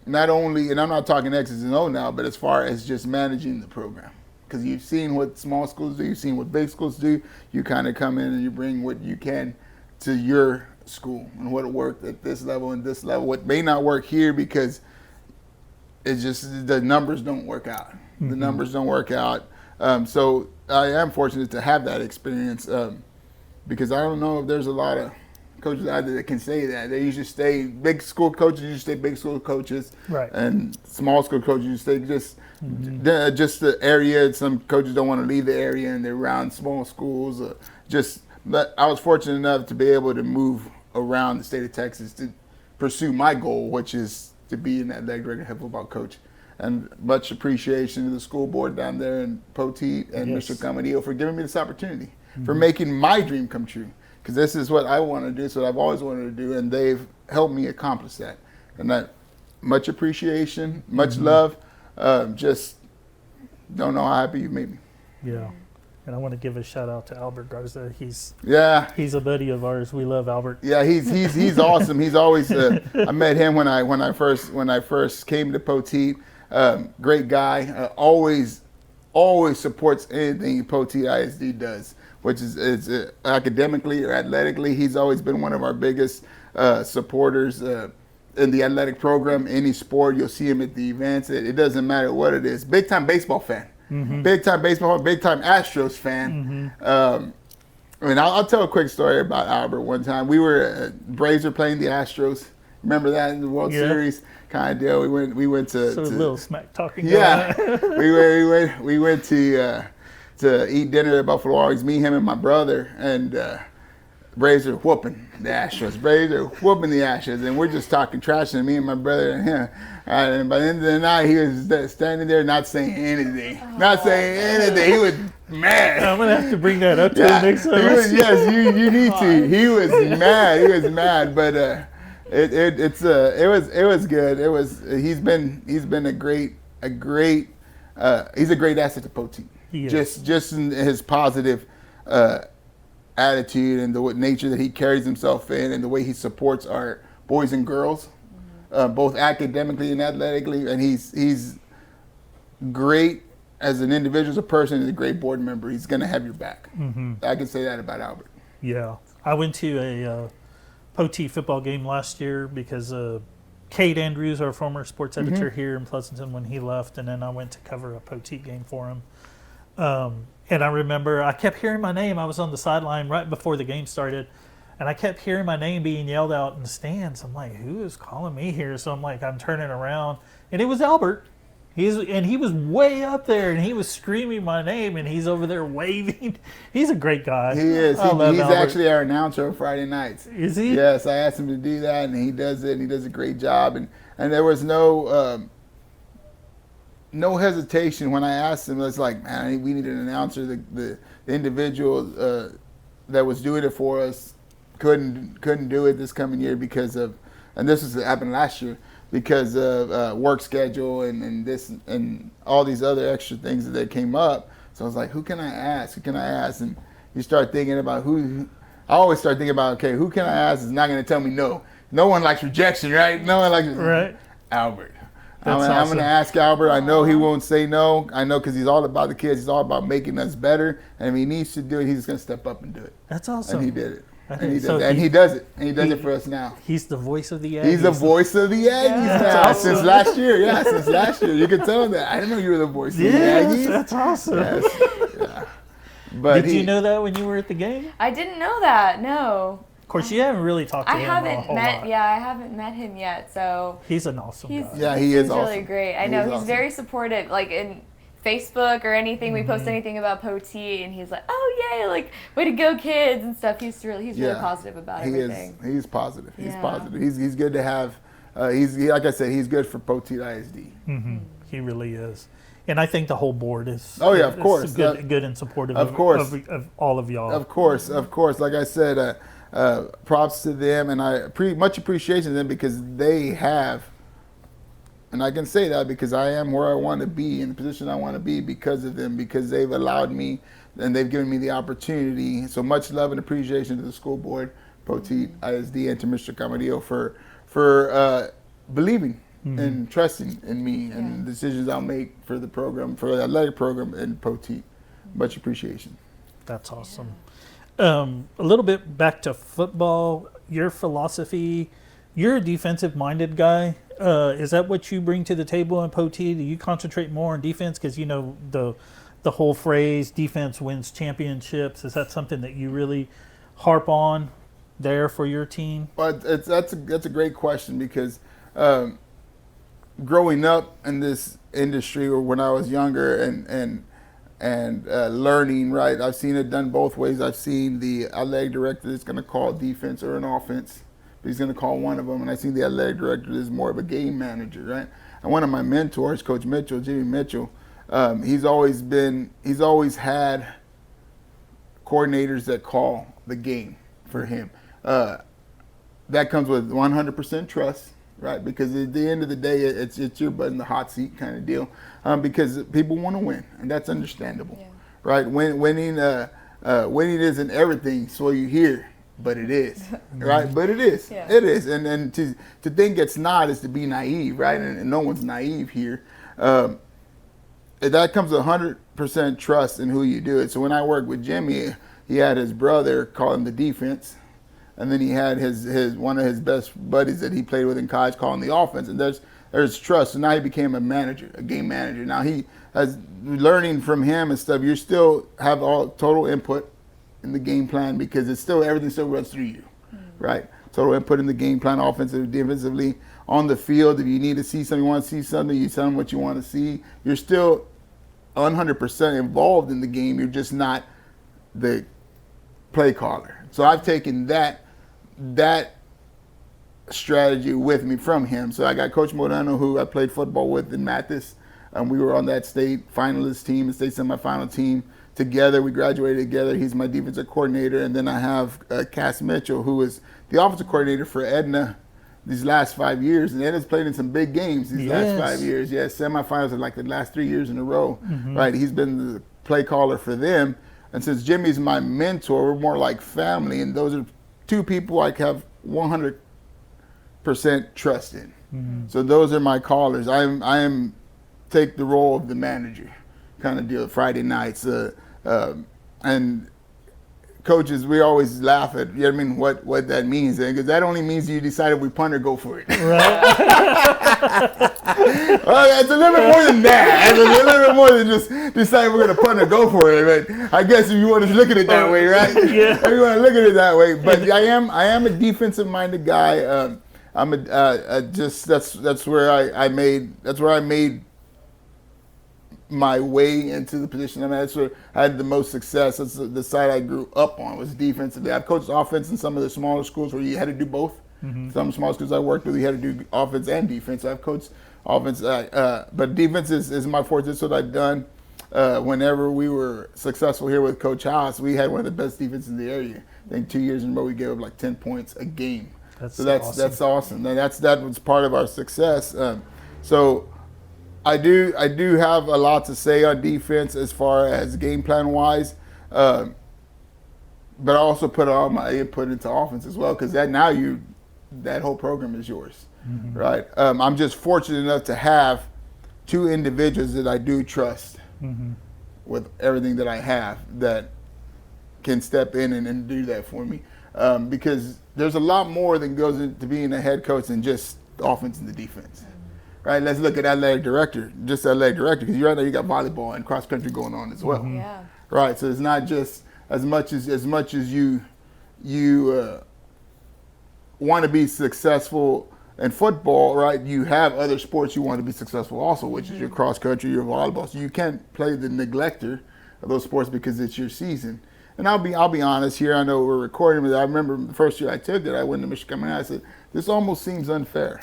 not only, and I'm not talking X's and O now, but as far as just managing the program. Because you've seen what small schools do, you've seen what big schools do. You kind of come in and you bring what you can to your school and what worked at this level and this level. What may not work here because it's just the numbers don't work out. The numbers don't work out. So I am fortunate to have that experience because I don't know if there's a lot of coaches out there that can say that. They usually stay, big school coaches usually stay big school coaches. Right. And small school coaches usually stay just the area. Some coaches don't want to leave the area and they're around small schools. But I was fortunate enough to be able to move around the state of Texas to pursue my goal, which is to be an athletic director, head football coach. And much appreciation to the school board down there in Poteet and Mr. Camarillo for giving me this opportunity, for making my dream come true. Because this is what I want to do, it's what I've always wanted to do, and they've helped me accomplish that. And that much appreciation, much love. Just don't know how happy you made me. Yeah. And I want to give a shout out to Albert Garza. He's a buddy of ours. We love Albert. Yeah, he's awesome. He's always I met him when I first came to Poteet. Great guy. Always supports anything Poteet ISD does, which is academically or athletically. He's always been one of our biggest supporters in the athletic program. Any sport, you'll see him at the events. It doesn't matter what it is. Big time baseball fan. Big time baseball, big time Astros fan. I'll tell a quick story about Albert. One time we were Braves were playing the Astros. Remember that in the World Series kind of deal. We went to a little smack talking. Yeah, we went to eat dinner at Buffalo Wild Wings. Me, him, and my brother, and Braves are whooping the Astros. Braves are whooping the Astros, and we're just talking trash to me and my brother and him. And by the end of the night, he was standing there not saying anything. Not saying anything. He was mad. I'm going to have to bring that up to him next time. Yes, you need to. He was mad. He was mad. But it was good. He's been a great he's a great asset to Poteet. Just in his positive attitude and the nature that he carries himself in and the way he supports our boys and girls, both academically and athletically. And he's great as an individual, as a person, and a great board member. He's going to have your back. I can say that about Albert. Yeah. I went to a Poteet football game last year because Kate Andrews, our former sports editor here in Pleasanton, when he left, and then I went to cover a Poteet game for him. And I remember I kept hearing my name. I was on the sideline right before the game started, and I kept hearing my name being yelled out in the stands. I'm like, who is calling me here? So I'm turning around, and it was Albert. He was way up there, and he was screaming my name, and he's over there waving. He's a great guy. He is. He's Albert. actually our announcer on Friday nights. Is he? Yes, I asked him to do that, and he does it, and he does a great job. And there was no hesitation when I asked him. It's like, man, we need an announcer. The individual that was doing it for us couldn't do it this coming year because of, and this happened last year, because of work schedule and this and all these other extra things that came up. So I was like, who can I ask? Who can I ask? And you start thinking about who. I always start thinking about, okay, who can I ask is not going to tell me no. No one likes rejection, right? No one likes Albert. I'm going to ask Albert. I know he won't say no. I know because he's all about the kids. He's all about making us better. And if he needs to do it, he's going to step up and do it. That's awesome. And he did it. And he does it. And he does it for us now. He's the voice of the Aggies. He's the voice of the Aggies now. Awesome. Since last year. Yeah, since last year. You can tell him that. I didn't know you were the voice of the Aggies. That's awesome. Yes. Yeah. But did you know that when you were at the game? I didn't know that, no. Of course, you haven't really talked to him a whole lot. Yeah, I haven't met him yet, so. He's an awesome guy. Yeah, he is awesome. He's really great. I know, he's very supportive. Like, in Facebook or anything, we post anything about Poteet, and he's like, "Oh yay! Like, way to go, kids!" and stuff. He's really positive about everything. He's positive. He's positive. He's good to have. Like I said, he's good for Poteet ISD. He really is, and I think the whole board is. Oh yeah, of course, good and supportive. Of course, of all of y'all. Of course. Like I said, props to them, and much appreciation to them because they have. And I can say that because I am where I want to be, in the position I want to be because of them, because they've allowed me and they've given me the opportunity. So much love and appreciation to the school board, Poteet ISD, and to Mr. Camarillo for believing and trusting in me and the decisions I'll make for the program, for the athletic program and Poteet. Much appreciation. That's awesome. A little bit back to football, your philosophy, you're a defensive-minded guy. Is that what you bring to the table in Poteet? Do you concentrate more on defense? Because, the whole phrase, defense wins championships. Is that something that you really harp on there for your team? Well, that's a great question because growing up in this industry, or when I was younger and learning, right, I've seen it done both ways. I've seen the athletic director that's going to call defense or an offense, but he's going to call one of them, and I've seen the athletic director that's more of a game manager, right? And one of my mentors, Coach Mitchell, Jimmy Mitchell, he's always had coordinators that call the game for him. That comes with 100% trust, right? Because at the end of the day, it's your butt in the hot seat kind of deal, because people want to win, and that's understandable, right? Winning isn't everything, so you hear, but it is, right? But it is, it is, and to think it's not is to be naive, right? And no one's naive here. That comes with 100% trust in who you do it. So when I worked with Jimmy, he had his brother call him the defense. And then he had his one of his best buddies that he played with in college calling the offense. And there's trust. So now he became a manager, a game manager. Now he has learning from him and stuff. You still have all total input in the game plan because it's still everything still runs through you, right? Total input in the game plan, offensively, defensively, on the field. If you need to see something, you want to see something, you tell them what you want to see. You're still 100% involved in the game. You're just not the play caller. So I've taken that strategy with me from him. So I got Coach Moreno, who I played football with in Mathis. We were on that state finalist team, the state semifinal team together. We graduated together. He's my defensive coordinator. And then I have Cass Mitchell, who is the offensive coordinator for Edna these last 5 years. And Edna's played in some big games these last 5 years. Yeah, semifinals are like the last 3 years in a row, right? He's been the play caller for them. And since Jimmy's my mentor, we're more like family. And those are two people I have 100% trust in. So those are my callers. I am take the role of the manager kind of deal Friday nights. And coaches, we always laugh at, you know what I mean, what that means. Because that only means you decided we punt or go for it. Right. Well, it's a little bit more than that. It's a little bit more than just decide we're going to punt or go for it. But I guess if you want to look at it that way, right? Yeah. If you want to look at it that way. But I am a defensive-minded guy. That's where I made my way into the position I'm at. That's where I had the most success. That's the side I grew up on, was defensively. I've coached offense in some of the smaller schools where you had to do both. Some small schools I worked with, you had to do offense and defense. I've coached offense, but defense is my forte. That's what I've done. Whenever we were successful here with Coach House, we had one of the best defenses in the area. I think 2 years in a row we gave up like 10 points a game. That's awesome. And that was part of our success. So I do have a lot to say on defense as far as game plan wise, but I also put all my input into offense as well, because that whole program is yours, right? I'm just fortunate enough to have two individuals that I do trust with everything that I have that can step in and do that for me, because there's a lot more that goes into being a head coach than just the offense and the defense. Right, let's look at athletic director, because right now you got volleyball and cross country going on as well. Yeah. Right, so it's not just as much as you want to be successful in football, right? You have other sports you want to be successful also, which is your cross country, your volleyball. So you can't play the neglector of those sports because it's your season. And I'll be honest here. I know we're recording, but I remember the first year I took it, I went to Michigan and I said, this almost seems unfair.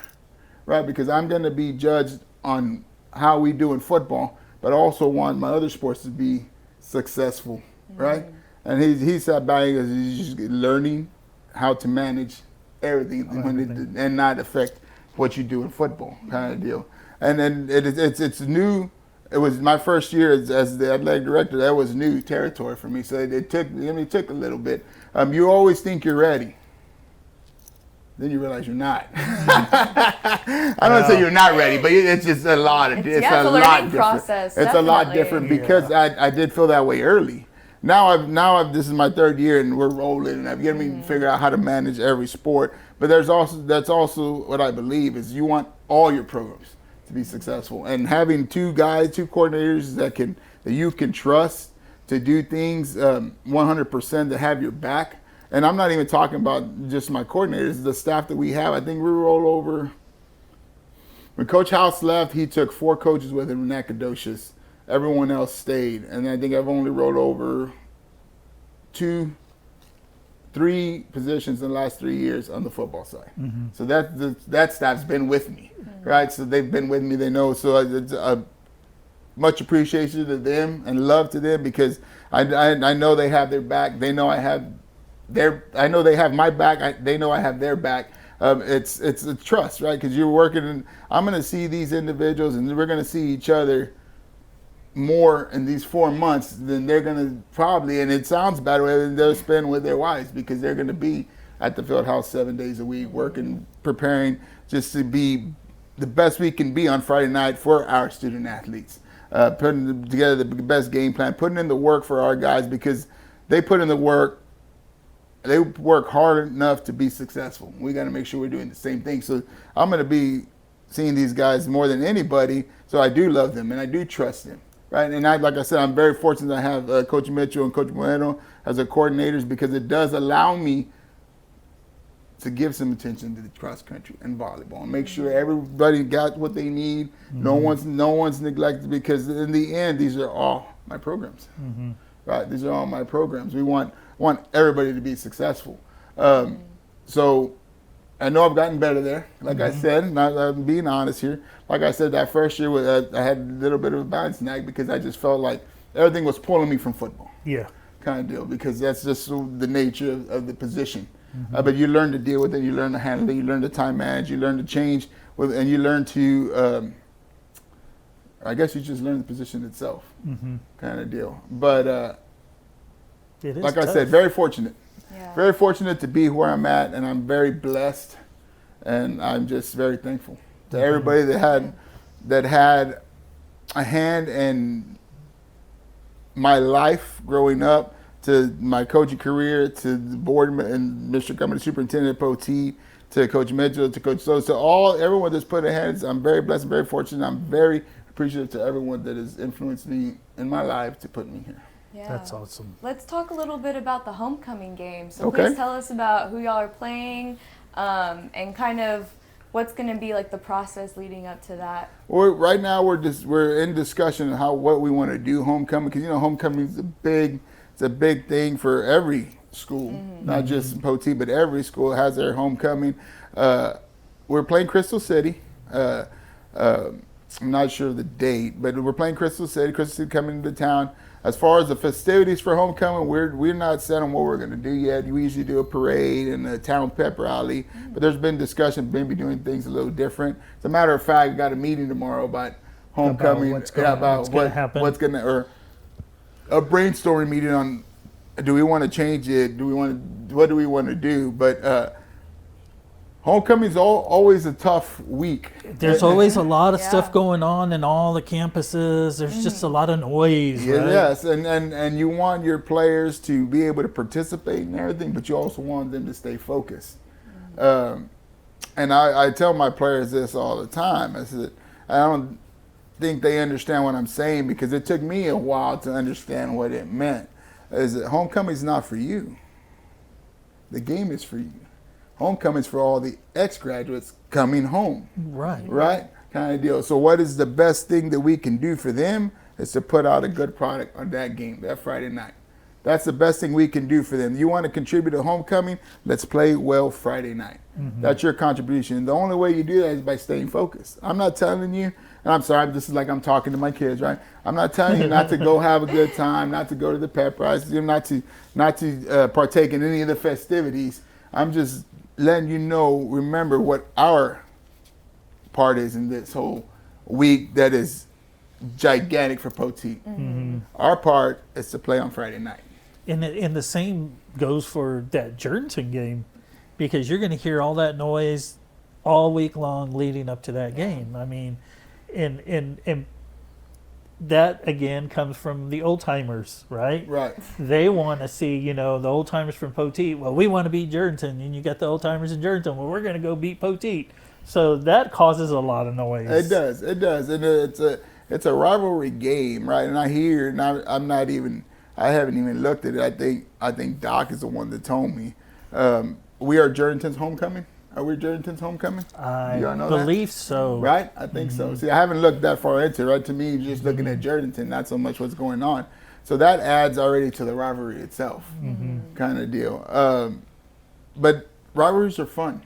Right, because I'm going to be judged on how we do in football, but I also want my other sports to be successful, right? And he sat back and he's just learning how to manage everything and not affect what you do in football, kind of deal. And then it's new. It was my first year as the athletic director. That was new territory for me, so it took a little bit. You always think you're ready. then you realize you're not. I don't say you're not ready, but it's just a lot. It's a a lot learning different. process. It's a lot Definitely. different because I did feel that way early. This is my third year and we're rolling and I'm getting to figure out how to manage every sport. But that's also what I believe is you want all your programs to be successful, and having two coordinators that you can trust to do things 100%, to have your back. And I'm not even talking about just my coordinators, the staff that we have. I think we roll over. When Coach House left, he took 4 coaches with him in Nacogdoches. Everyone else stayed. And I think I've only rolled over 3 positions in the last 3 years on the football side. Mm-hmm. So that staff's been with me, right? So they've been with me. They know. So it's much appreciation to them and love to them because I know they have their back. They know I know they have my back. They know I have their back. It's a trust, right? Because you're working, and I'm going to see these individuals, and we're going to see each other more in these 4 months than they're going to probably, and it sounds bad, they'll spend with their wives because they're going to be at the field house 7 days a week, working, preparing just to be the best we can be on Friday night for our student athletes. Putting together the best game plan, putting in the work for our guys because they put in the work. They work hard enough to be successful. We got to make sure we're doing the same thing. So I'm going to be seeing these guys more than anybody. So I do love them and I do trust them, right? And like I said, I'm very fortunate to have Coach Mitchell and Coach Moreno as our coordinators because it does allow me to give some attention to the cross country and volleyball and make sure everybody got what they need. Mm-hmm. No one's neglected because in the end, these are all my programs, right? These are all my programs. We want everybody to be successful. So I know I've gotten better there. Like I said, and I'm being honest here. Like I said, that first year I had a little bit of a bounce snag because I just felt like everything was pulling me from football. Yeah. Kind of deal, because that's just the nature of the position. But you learn to deal with it, you learn to handle it, you learn to time manage, you learn to change, and you learn to, I guess you just learn the position itself, kind of deal. But like I said, very fortunate. Yeah. Very fortunate to be where I'm at, and I'm very blessed, and I'm just very thankful to everybody that had a hand in my life growing up, to my coaching career, to the board and Mr. Company Superintendent Poteet, to Coach Mitchell, to Coach So, everyone that's put their hands. I'm very blessed and very fortunate. I'm very appreciative to everyone that has influenced me in my life to put me here. Yeah. That's awesome. Let's talk a little bit about the homecoming game. So please tell us about who y'all are playing, and kind of what's going to be like the process leading up to that. Well, right now we're in discussion on what we want to do homecoming, because homecoming is a big thing for every school, not just Poteet, but every school has their homecoming. We're playing Crystal City. I'm not sure of the date, but we're playing Crystal City. Crystal City coming into town. As far as the festivities for homecoming, we're not set on what we're going to do yet. We usually do a parade and a town pep rally, but there's been discussion maybe doing things a little different. As a matter of fact, we got a meeting tomorrow about homecoming, what's going to happen, or a brainstorming meeting on, do we want to change it? What do we want to do? But homecoming is always a tough week. There's always a lot of stuff going on in all the campuses. There's just a lot of noise. Yeah, right? Yes, and you want your players to be able to participate in everything, but you also want them to stay focused. And I tell my players this all the time. I said, I don't think they understand what I'm saying, because it took me a while to understand what it meant. Is that homecoming is not for you. The game is for you. Homecoming is for all the ex-graduates coming home. Right? Kind of deal. So what is the best thing that we can do for them is to put out a good product on that game, that Friday night. That's the best thing we can do for them. You want to contribute to homecoming? Let's play well Friday night. That's your contribution. The only way you do that is by staying focused. I'm not telling you, and I'm sorry, this is like I'm talking to my kids, right? I'm not telling you not to go have a good time, not to go to the pep rallies, not to partake in any of the festivities. I'm just letting you know, remember what our part is in this whole week that is gigantic for Poteet. Our part is to play on Friday night. And the same goes for that Jordanton game. because you're going to hear all that noise all week long leading up to that game. I mean, and that again comes from the old timers, right? Right. They want to see, the old timers from Poteet. Well, we want to beat Jordanton, and you got the old timers in Jordanton. Well, we're going to go beat Poteet. So that causes a lot of noise. It does, and it's a rivalry game, right? And I hear, and I haven't even looked at it. I think Doc is the one that told me. We are Jordanton's homecoming. Are we Jordanton's homecoming? I Y'all know believe that? so. Right? I think so. See, I haven't looked that far into it. Right? To me, just looking at Jordanton, not so much what's going on. So that adds already to the rivalry itself, kind of deal. But rivalries are fun.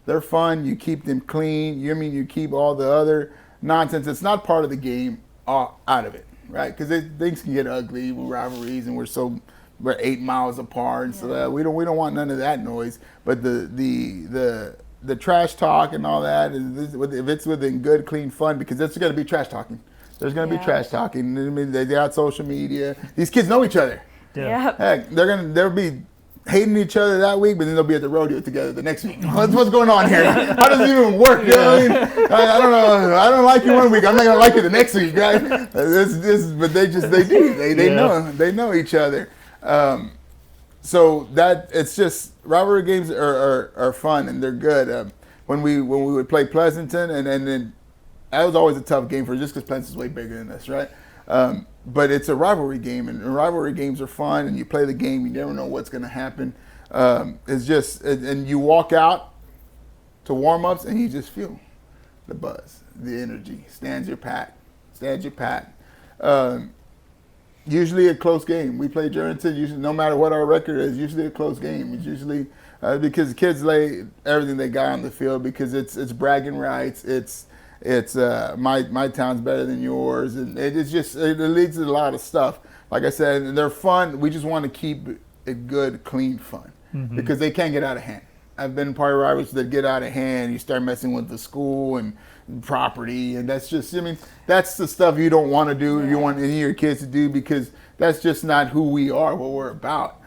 They're fun. You keep them clean. You keep all the other nonsense. It's not part of the game out of it, right? Because things can get ugly with rivalries, and we're 8 miles apart, and so we don't want none of that noise. But the trash talk and all that, if it's within good, clean fun, because it's going to be trash talking. There's going to be trash talking. I mean, they got social media. These kids know each other. Yeah. Heck, they'll be hating each other that week, but then they'll be at the rodeo together the next week. What's going on here? How does it even work? You know what I mean? I don't know. I don't like you one week. I'm not gonna like you the next week, right? But they do. They know each other. So that it's just rivalry games are fun and they're good. When we would play Pleasanton and then that was always a tough game for us just because Pleasanton's way bigger than us, right? But it's a rivalry game, and rivalry games are fun, and you play the game, you never know what's going to happen. It's just, and you walk out to warm-ups, and you just feel the buzz, the energy, stands your pat. Usually a close game. We play Jordanton, usually, no matter what our record is, usually a close game. It's usually because the kids lay everything they got on the field because it's bragging rights, it's my town's better than yours, and it leads to a lot of stuff. Like I said, and they're fun. We just want to keep it good, clean fun because they can't get out of hand. I've been part of rivalries that get out of hand. You start messing with the school and property, and that's just, that's the stuff you don't want to do. You want any of your kids to do because that's just not who we are, what we're about.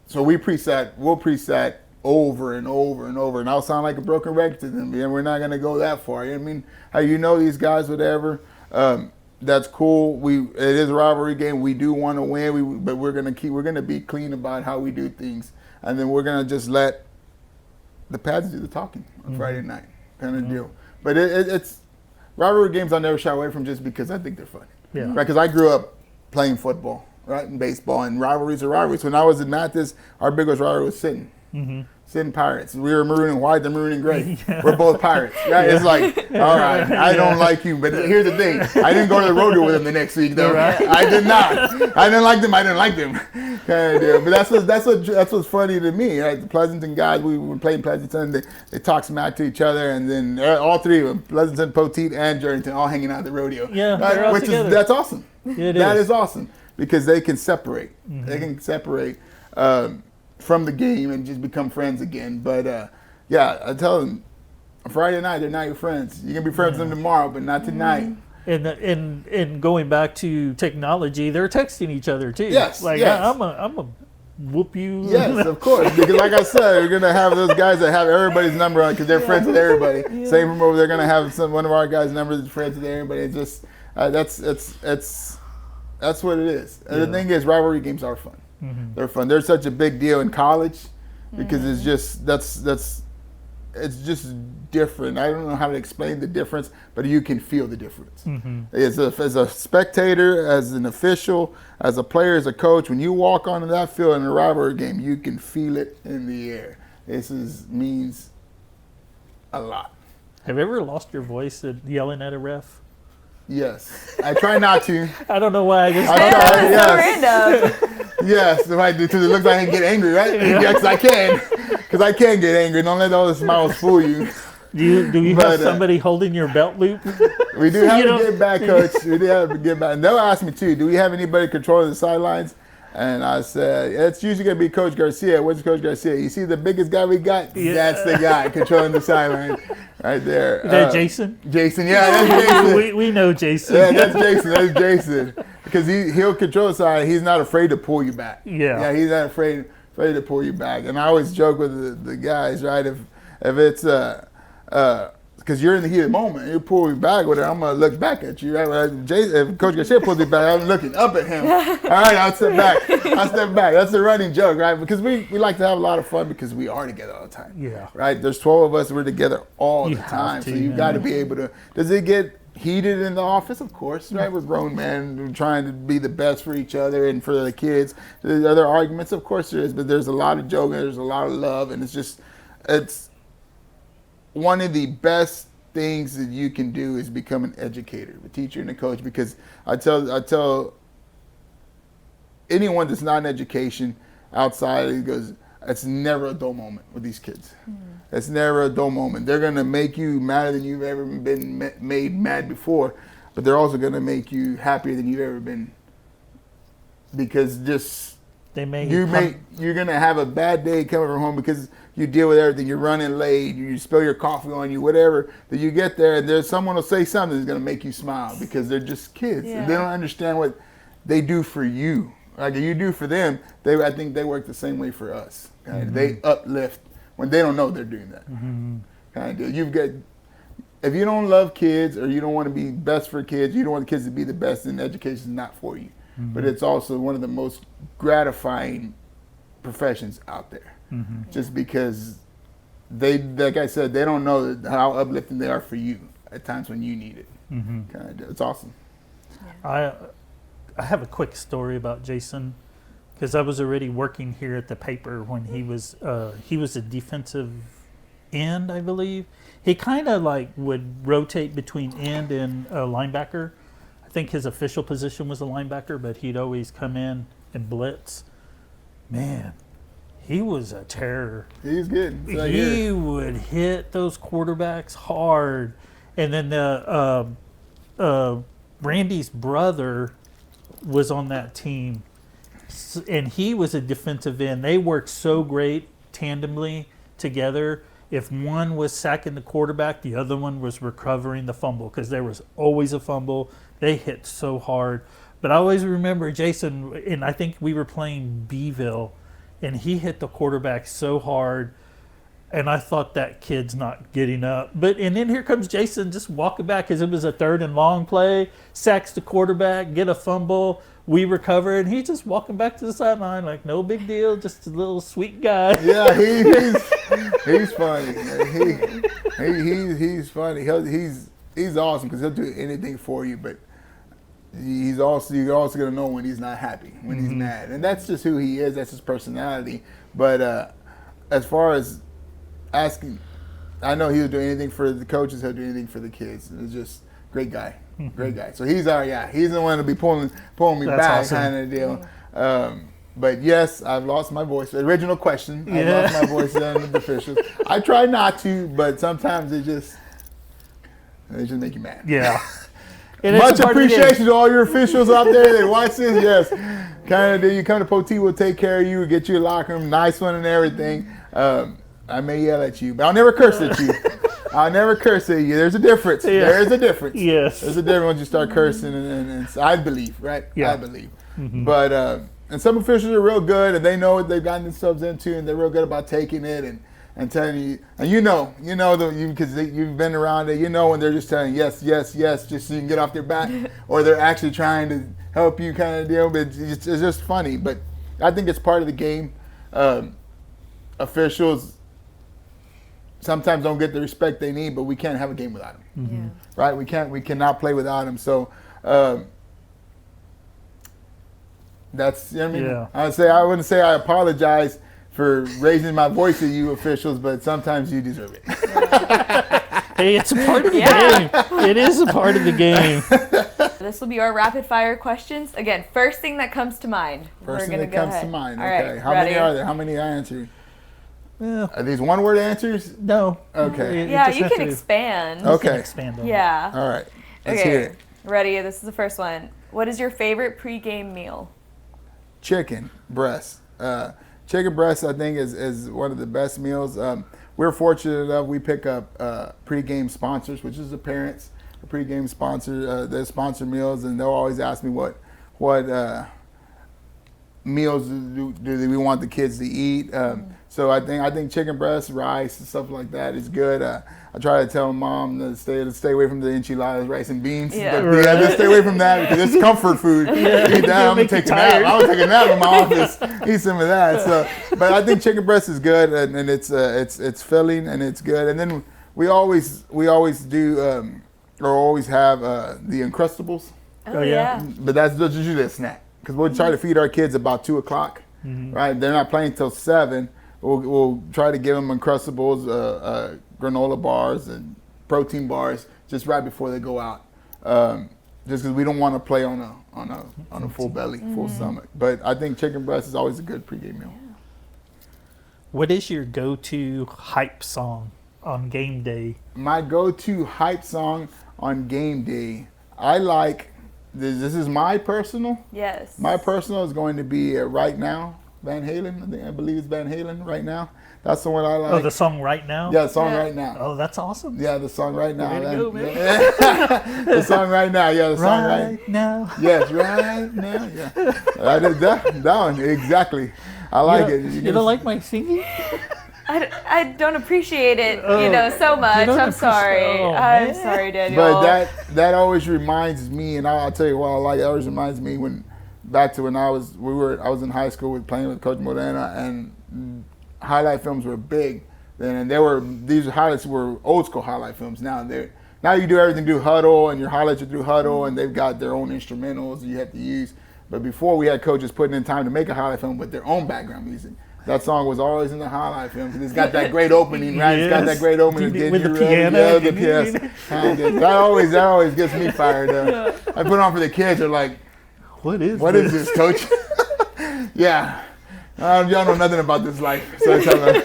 So we'll preach that over and over and over, and I'll sound like a broken record to them. And we're not going to go that far. I mean, how these guys, whatever. That's cool. It is a rivalry game. We do want to win. But we're going to be clean about how we do things, and then we're going to just let the pads do the talking on Friday night, kind of deal. But it's rivalry games. I never shy away from just because I think they're fun. Yeah. Right? Because I grew up playing football, right, and baseball, and rivalries are rivalries. When I was in Mathis, our biggest rivalry was Sinton. Sinton Pirates. We were maroon and white, they're maroon and gray. We're both Pirates. Right? It's like, all right, I don't like you. But here's the thing. I didn't go to the rodeo with them the next week, though. Right? I did not. I didn't like them. Kind of deal. But that's what's funny to me. Right? The Pleasanton guys, we were playing Pleasanton. They talk smack to each other. And then all three of them, Pleasanton, Poteet, and Jordanton, all hanging out at the rodeo. Yeah, right? They're all together. That's awesome. That is awesome. Because they can separate. They can separate from the game and just become friends again. But I tell them, Friday night they're not your friends. You can be friends with them tomorrow, but not tonight. And going back to technology, they're texting each other too. Yes, like yes. I'm a whoop you. Yes, of course. Because like I said, you're gonna have those guys that have everybody's number on because they're friends with everybody. Same from over, they're gonna have one of our guys' numbers is friends with everybody. It's just that's what it is. And the thing is, rivalry games are fun. They're fun. They're such a big deal in college because it's just it's just different. I don't know how to explain the difference, but you can feel the difference. As a spectator, as an official, as a player, as a coach, when you walk onto that field in a rivalry game, you can feel it in the air. Means a lot. Have you ever lost your voice at yelling at a ref? Yes, I try not to. I don't know why. I just Random. Yes, if I do, because it looks like I can get angry, right? Yes, I can, because I can get angry. Don't let all the smiles fool you. Do you have somebody holding your belt loop? We do have to get back, Coach. We do have to get back. And they'll ask me too, do we have anybody controlling the sidelines? And I said, it's usually going to be Coach Garcia. What's Coach Garcia? You see the biggest guy we got? Yeah. That's the guy controlling the sideline right there. Is that Jason? Jason, yeah, that's Jason. we know Jason. Yeah, that's Jason. Because he'll control the side. He's not afraid to pull you back. Yeah. Yeah, he's not afraid ready to pull you back. And I always joke with the guys, right? If it's because you're in the heat of the moment, you pull me back with it, I'm gonna look back at you. Right? If Coach Garcia pulls me back, I'm looking up at him. All right, I'll step back. That's a running joke, right? Because we like to have a lot of fun because we are together all the time. Yeah. Right? There's 12 of us, we're together all the time. To, so you've got to be able to. Does it get heated in the office? Of course, right? We're grown men trying to be the best for each other and for the kids. There's other arguments, of course there is, but there's a lot of joking, there's a lot of love, and it's one of the best things that you can do is become an educator, a teacher and a coach, because I tell anyone that's not in education outside, it goes, it's never a dull moment with these kids. It's never a dull moment. They're going to make you madder than you've ever been made mad before, but they're also going to make you happier than you've ever been, because you're going to have a bad day coming from home because you deal with everything. You're running late, you spill your coffee on you, whatever. That you get there and there's someone will say something that's going to make you smile because they're just kids. Yeah. And they don't understand what they do for you. Like you do for them, I think they work the same way for us. Mm-hmm. They uplift when they don't know they're doing that. Mm-hmm. Kind of. If you don't love kids or you don't want to be best for kids, you don't want the kids to be the best, then education is not for you. Mm-hmm. But it's also one of the most gratifying professions out there. Mm-hmm. Just because like I said, they don't know how uplifting they are for you at times when you need it. Mm-hmm. It's awesome. I have a quick story about Jason, because I was already working here at the paper when he was a defensive end, I believe. He kind of like would rotate between end and linebacker. I think his official position was a linebacker, but he'd always come in and blitz. Man, he was a terror. He's good. He would hit those quarterbacks hard. And then Randy's brother was on that team, and he was a defensive end. They worked so great tandemly together. If one was sacking the quarterback, the other one was recovering the fumble, because there was always a fumble. They hit so hard. But I always remember Jason, and I think we were playing Beeville, and he hit the quarterback so hard, and I thought that kid's not getting up. And then here comes Jason just walking back, because it was a 3rd and long play, sacks the quarterback, get a fumble, we recover, and he's just walking back to the sideline like no big deal, just a little sweet guy. Yeah, he's funny. He's funny. He's awesome because he'll do anything for you, but you're also gonna know when he's not happy, when he's mad, and that's just who he is. That's his personality. But as far as asking, I know he'll do anything for the coaches. He'll do anything for the kids. It's just great guy, great guy. So he's the one to be pulling me That's back, awesome. kind of deal. But yes, I've lost my voice. The original question, I lost my voice on the officials. I try not to, but sometimes they just make you mad. Yeah. Much appreciation to all your officials out there that watch this. Yes, kind of. You come to Poteet, we'll take care of you, get you a locker room, nice one and everything. I may yell at you, but I'll never curse at you. I'll never curse at you. There's a difference. Yeah. There is a difference. Yes. There's a difference when you start cursing, and I believe, right? Yeah. I believe. But and some officials are real good, and they know what they've gotten themselves into, and they're real good about taking it and telling you, and because you've been around it, when they're just telling yes, yes, yes, just so you can get off their back, or they're actually trying to help you, kind of deal. But it's just funny. But I think it's part of the game. Officials sometimes don't get the respect they need, but we can't have a game without them, right? We cannot play without them. So that's, I mean, Yeah. I wouldn't say I apologize for raising my voice at you officials, but sometimes you deserve it. Hey, it's a part of the game. It is a part of the game. This will be our rapid fire questions. Again, first thing that comes to mind. First We're thing gonna that go comes ahead. to mind. All Okay. right, How ready? many are there? How many I answered? Yeah. Are these one-word answers? No. Okay. It Yeah, just you has can to- expand. you can Okay. expand on it. Yeah. All right. Let's hear it. Ready? This is the first one. What is your favorite pregame meal? Chicken breast. Chicken breast, I think, is one of the best meals. We're fortunate enough we pick up pregame sponsors, which is the parents. A pregame sponsor, they sponsor meals, and they'll always ask me what meals do we want the kids to eat. So I think chicken breast, rice, and stuff like that is good. I try to tell mom to stay away from the enchiladas, rice and beans. Yeah. But just stay away from that because it's comfort food. Eat that, I'm gonna take a nap. I'm gonna take a nap in my office. Eat some of that. So, but I think chicken breast is good, and it's filling and it's good. And then we always do or always have the Uncrustables. Oh, yeah. But that's just usually a snack because we'll try to feed our kids about 2 o'clock. Right? They're not playing till 7. We'll try to give them Uncrustables, granola bars, and protein bars just right before they go out. Just because we don't want to play on a full belly, full stomach. But I think chicken breast is always a good pregame meal. What is your go-to hype song on game day? My go-to hype song on game day, I like. This is my personal. Yes. My personal is going to be Right Now, Van Halen. I believe it's Van Halen, Right Now. That's the one I like. Oh, the song Right Now? Yeah, the song Right Now. Oh, that's awesome. Yeah, the song Right Now. Way to go, man. The song Right Now. Yeah, the song Right Now. Yes, Right Now. Yeah. I did that one, exactly. I like it. You don't like my singing? I don't appreciate it, so much. I'm sorry. I'm sorry, Daniel. But that always reminds me, and I'll tell you what I like. It always reminds me back to when I was in high school playing with Coach Morena, and highlight films were big then, and these highlights were old school highlight films. Now you do everything through Huddle, and your highlights are through Huddle, and they've got their own instrumentals you have to use. But before, we had coaches putting in time to make a highlight film with their own background music. That song was always in the highlight film because it's got that great opening, right? It's got that great opening. With the piano. Yeah, the piano. That always gets me fired up. I put it on for the kids. They're like, "What is this, coach?" Yeah, y'all know nothing about this life. So I tell them.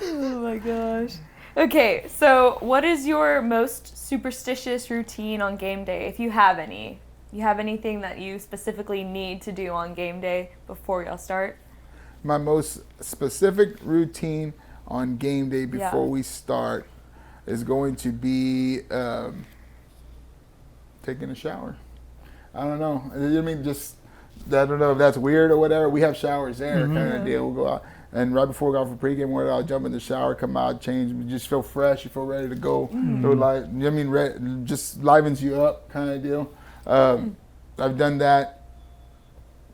Oh my gosh. Okay, so what is your most superstitious routine on game day, if you have any? You have anything that you specifically need to do on game day before y'all start? My most specific routine on game day before we start is going to be taking a shower. I don't know. I mean, I don't know if that's weird or whatever. We have showers there, kind of deal. We'll go out, and right before we go out for pregame, I'll jump in the shower, come out, change, you just feel fresh, you feel ready to go. Just livens you up, kind of deal. I've done that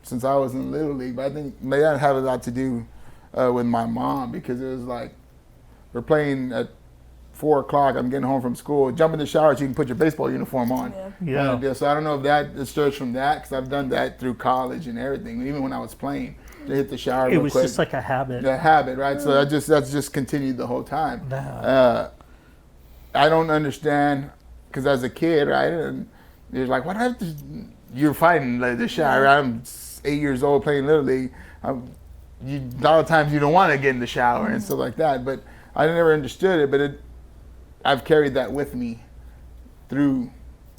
since I was in Little League, but I think that had a lot to do with my mom because it was like we're playing at 4 o'clock. I'm getting home from school. Jump in the shower so you can put your baseball uniform on. Yeah. So I don't know if that starts from that because I've done that through college and everything. Even when I was playing, to hit the shower. It was just like a habit. A habit, right? So that's just continued the whole time. I don't understand because as a kid, right? And you're like, what happened? You're fighting the shower. I'm 8 years old playing Little League. A lot of times you don't want to get in the shower and stuff like that. But I never understood it. But I've carried that with me through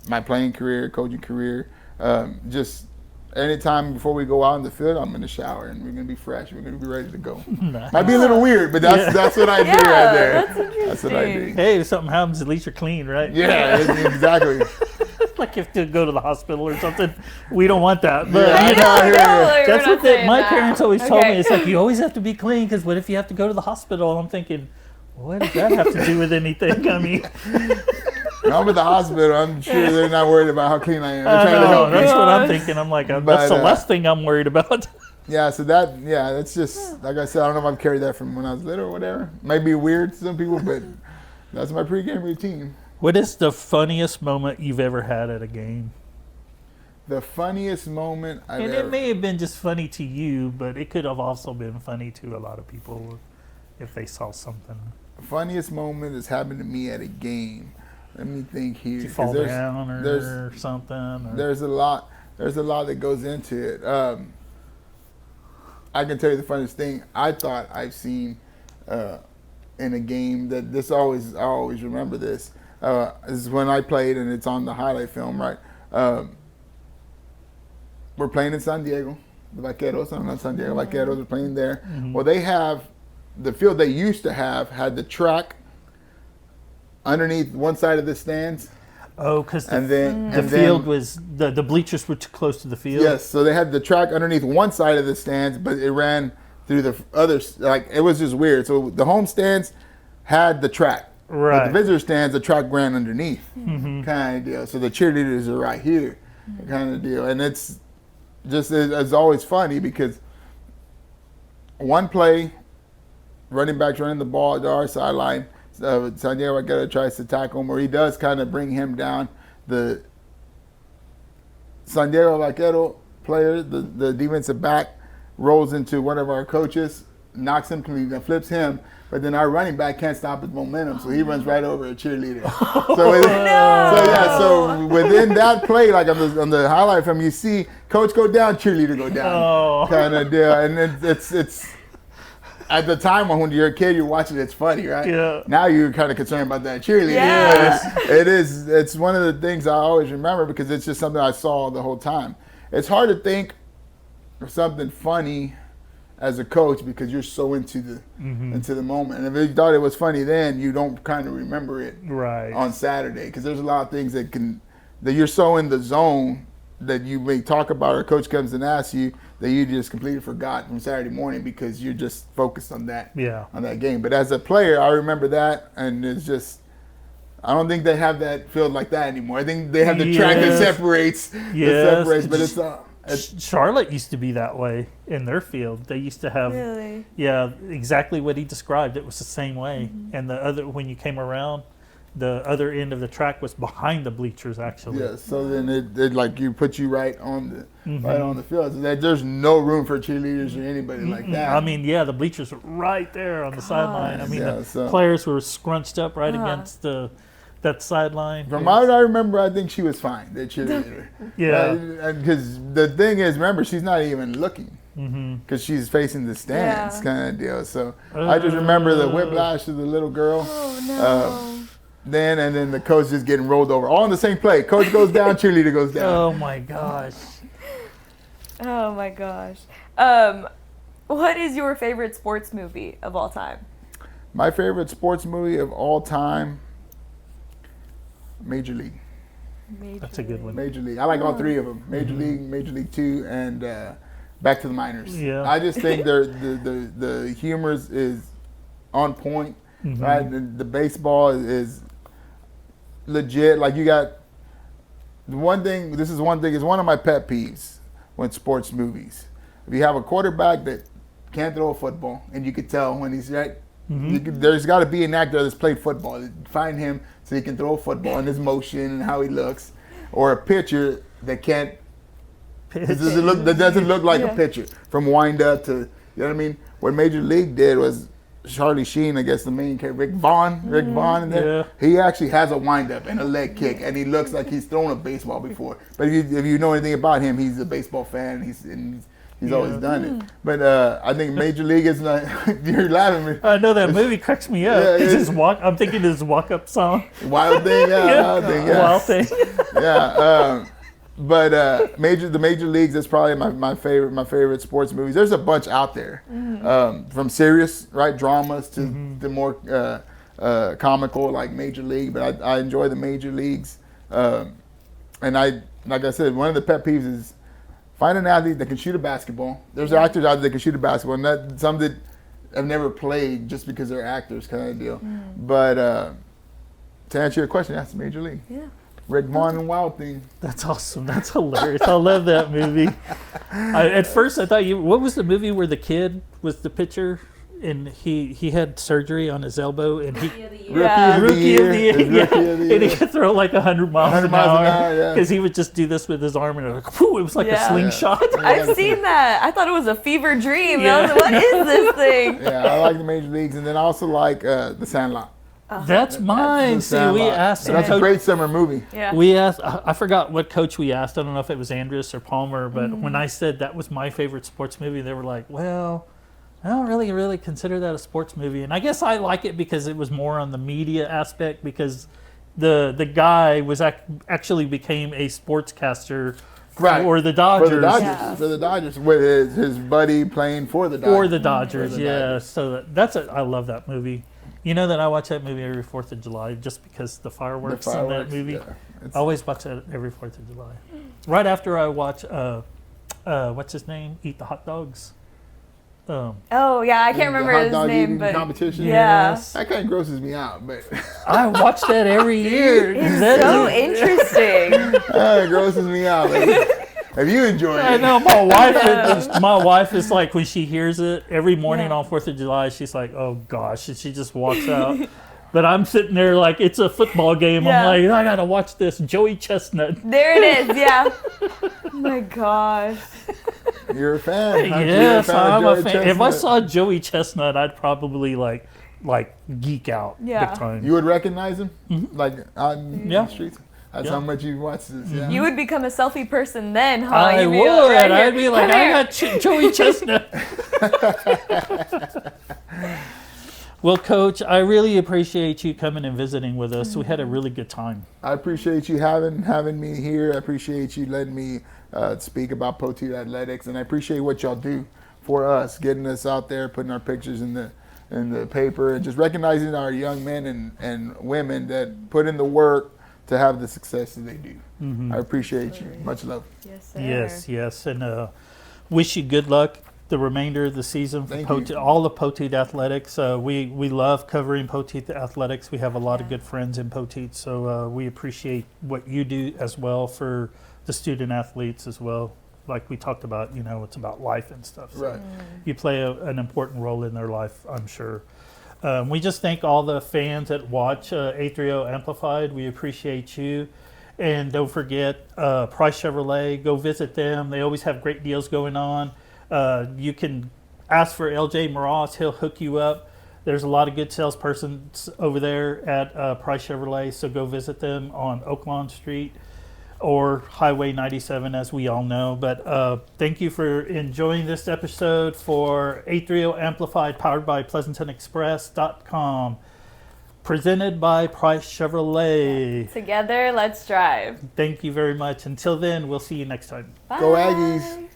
my playing career, coaching career. Just anytime before we go out in the field, I'm in the shower and we're gonna be fresh. We're gonna be ready to go. Nice. Might be a little weird, but that's what I do right there. That's interesting. That's what I do. Hey, if something happens, at least you're clean, right? Yeah, exactly. Like if to go to the hospital or something, we don't want that. But That's what my parents always told me. It's like you always have to be clean because what if you have to go to the hospital? I'm thinking, what does that have to do with anything? I mean, I'm at the hospital. I'm sure they're not worried about how clean I am. I know, that's what I'm thinking. I'm like, that's the last thing I'm worried about. Yeah, so that's just, like I said, I don't know if I've carried that from when I was little or whatever. Might be weird to some people, but that's my pregame routine. What is the funniest moment you've ever had at a game? The funniest moment I've ever... And it may have been just funny to you, but it could have also been funny to a lot of people if they saw something. The funniest moment has happened to me at a game. Let me think here. Did you fall down or something? Or? There's a lot that goes into it. I can tell you the funniest thing I thought I've seen in a game that I always remember this. This is when I played, and it's on the highlight film, right? We're playing in San Diego. The Vaqueros, I'm not San Diego, Vaqueros are playing there. Mm-hmm. Well, they have, the field they used to have had the track underneath one side of the stands. Oh, because And then the field was the bleachers were too close to the field. Yes, so they had the track underneath one side of the stands, but it ran through the other. Like it was just weird. So the home stands had the track, Right. But the visitor stands, the track ran underneath, kind of deal. So the cheerleaders are right here, kind of deal. And it's always funny because one play, running back's running the ball at our sideline. Santiago Vaquero tries to tackle him, or he does kind of bring him down. The Santiago Vaquero player, the defensive back, rolls into one of our coaches, knocks him clean, flips him, but then our running back can't stop his momentum, so he runs right over a cheerleader. So within that play, like on the highlight film, you see coach go down, cheerleader go down, kind of deal, and it's. At the time when you're a kid, you're watching it's funny, right? Yeah. Now you're kind of concerned about that cheerleader. Yeah. It's one of the things I always remember because it's just something I saw the whole time. It's hard to think of something funny as a coach because you're so into the moment. And if you thought it was funny then, you don't kind of remember it on Saturday because there's a lot of things that you're so in the zone that you may talk about or coach comes and asks you that you just completely forgot from Saturday morning because you're just focused on that game. But as a player, I remember that, and it's just I don't think they have that field like that anymore. I think they have the track that separates. But it's Charlotte used to be that way in their field. They used to have exactly what he described. It was the same way, and the other when you came around. The other end of the track was behind the bleachers, actually. Yeah, so then it like you put you right on the field. So there's no room for cheerleaders or anybody like that. I mean, the bleachers were right there on the sideline. I mean, the players were scrunched up right against that sideline. From what I remember, I think she was fine, the cheerleader. Because the thing is, remember, she's not even looking. Because she's facing the stands, kind of deal. So I just remember the whiplash of the little girl. Oh no. Then the coach just getting rolled over. All in the same play. Coach goes down, cheerleader goes down. Oh my gosh. Oh my gosh. What is your favorite sports movie of all time? My favorite sports movie of all time, Major League. That's a good one. Major League. I like all three of them. Major League, Major League 2, and Back to the Minors. Yeah. I just think the humor is on point, right? The baseball is legit. Like you got the one thing. This is one thing. It's one of my pet peeves when sports movies. If you have a quarterback that can't throw a football, and you could tell when he's right. There's got to be an actor that's played football. Find him so he can throw a football and his motion and how he looks, or a pitcher that can't. That doesn't look like a pitcher from wind up to. You know what I mean? What Major League did was Charlie Sheen, I guess the main character, Rick Vaughn, and then he actually has a wind up and a leg kick, and he looks like he's thrown a baseball before. But if you know anything about him, he's a baseball fan. He's always done it. But I think Major League is not. You're laughing. I know that movie cracks me up. I'm thinking his walk-up song. Wild Thing, Wild Thing, Wild Thing. But the Major Leagues is probably my favorite sports movies. There's a bunch out there, from serious dramas to the more comical like Major League. But I enjoy the Major Leagues, and like I said, one of the pet peeves is find an athlete that can shoot a basketball. There's actors out there that can shoot a basketball, and some that have never played just because they're actors, kind of deal. But to answer your question, that's Major League. Yeah. Rick Vaughn and Wild Thing. That's awesome. That's hilarious. I love that movie. At first, I thought what was the movie where the kid was the pitcher and he had surgery on his elbow and Rookie of the Year. Rookie of the Year. And he could throw like 100 miles an hour because he would just do this with his arm and it was like a slingshot. I've seen that. I thought it was a fever dream. I was like, what is this thing? Yeah, I like the Major Leagues, and then I also like The Sandlot. That's mine. See, we asked him. That's a great summer movie. Yeah. We asked. I forgot what coach we asked. I don't know if it was Andrus or Palmer, but when I said that was my favorite sports movie, they were like, "Well, I don't really consider that a sports movie." And I guess I like it because it was more on the media aspect. Because the guy was actually became a sportscaster for the Dodgers. For the Dodgers, with his buddy playing for the Dodgers. For the Dodgers, So I love that movie. You know that I watch that movie every 4th of July just because the fireworks in that movie. It's, I always watch it every 4th of July. Right after I watch, what's his name? Eat the hot dogs. Oh yeah, I can't remember hot his dog name, eating but competition. yeah. Yes. That kind of grosses me out, but I watch that every year. It's so interesting. it grosses me out. But if you enjoy it, I know my wife is like, when she hears it every morning Yeah. on 4th of July, she's like, oh gosh, and she just walks out. But I'm sitting there like it's a football game. Yeah. I'm like, I gotta watch this. Joey Chestnut. There it is. Yeah. Oh my gosh. you're a fan. Huh? Yes, You're a fan I'm of a Joey fan. If I Chestnut. saw Joey Chestnut, I'd probably like geek out Yeah. big time. You would recognize him, like out in Yeah. the streets. That's Yeah. how much you watch this. Yeah. You would become a selfie person then, huh? I You'd would. be like, right I'd here. be like, Come I here. got Joey Chestnut. Well, Coach, I really appreciate you coming and visiting with us. We had a really good time. I appreciate you having me here. I appreciate you letting me speak about Poteet Athletics, and I appreciate what y'all do for us, getting us out there, putting our pictures in the paper, and just recognizing our young men and women that put in the work to have the success that they do. I appreciate you. Much love. Yes, sir. Yes, and wish you good luck the remainder of the season for Thank you. all of Poteet Athletics. We love covering Poteet Athletics. We have a lot of good friends in Poteet, so we appreciate what you do as well for the student athletes as well. Like we talked about, it's about life and stuff. So Right. you play an important role in their life, I'm sure. We just thank all the fans that watch A30 Amplified. We appreciate you. And don't forget Price Chevrolet. Go visit them. They always have great deals going on. You can ask for LJ Moraz. He'll hook you up. There's a lot of good salespersons over there at Price Chevrolet, so go visit them on Oaklawn Street or Highway 97, as we all know. But thank you for enjoying this episode for A30 Amplified, powered by PleasantonExpress.com, presented by Price Chevrolet. Together, let's drive. Thank you very much. Until then, we'll see you next time. Bye. Go Aggies.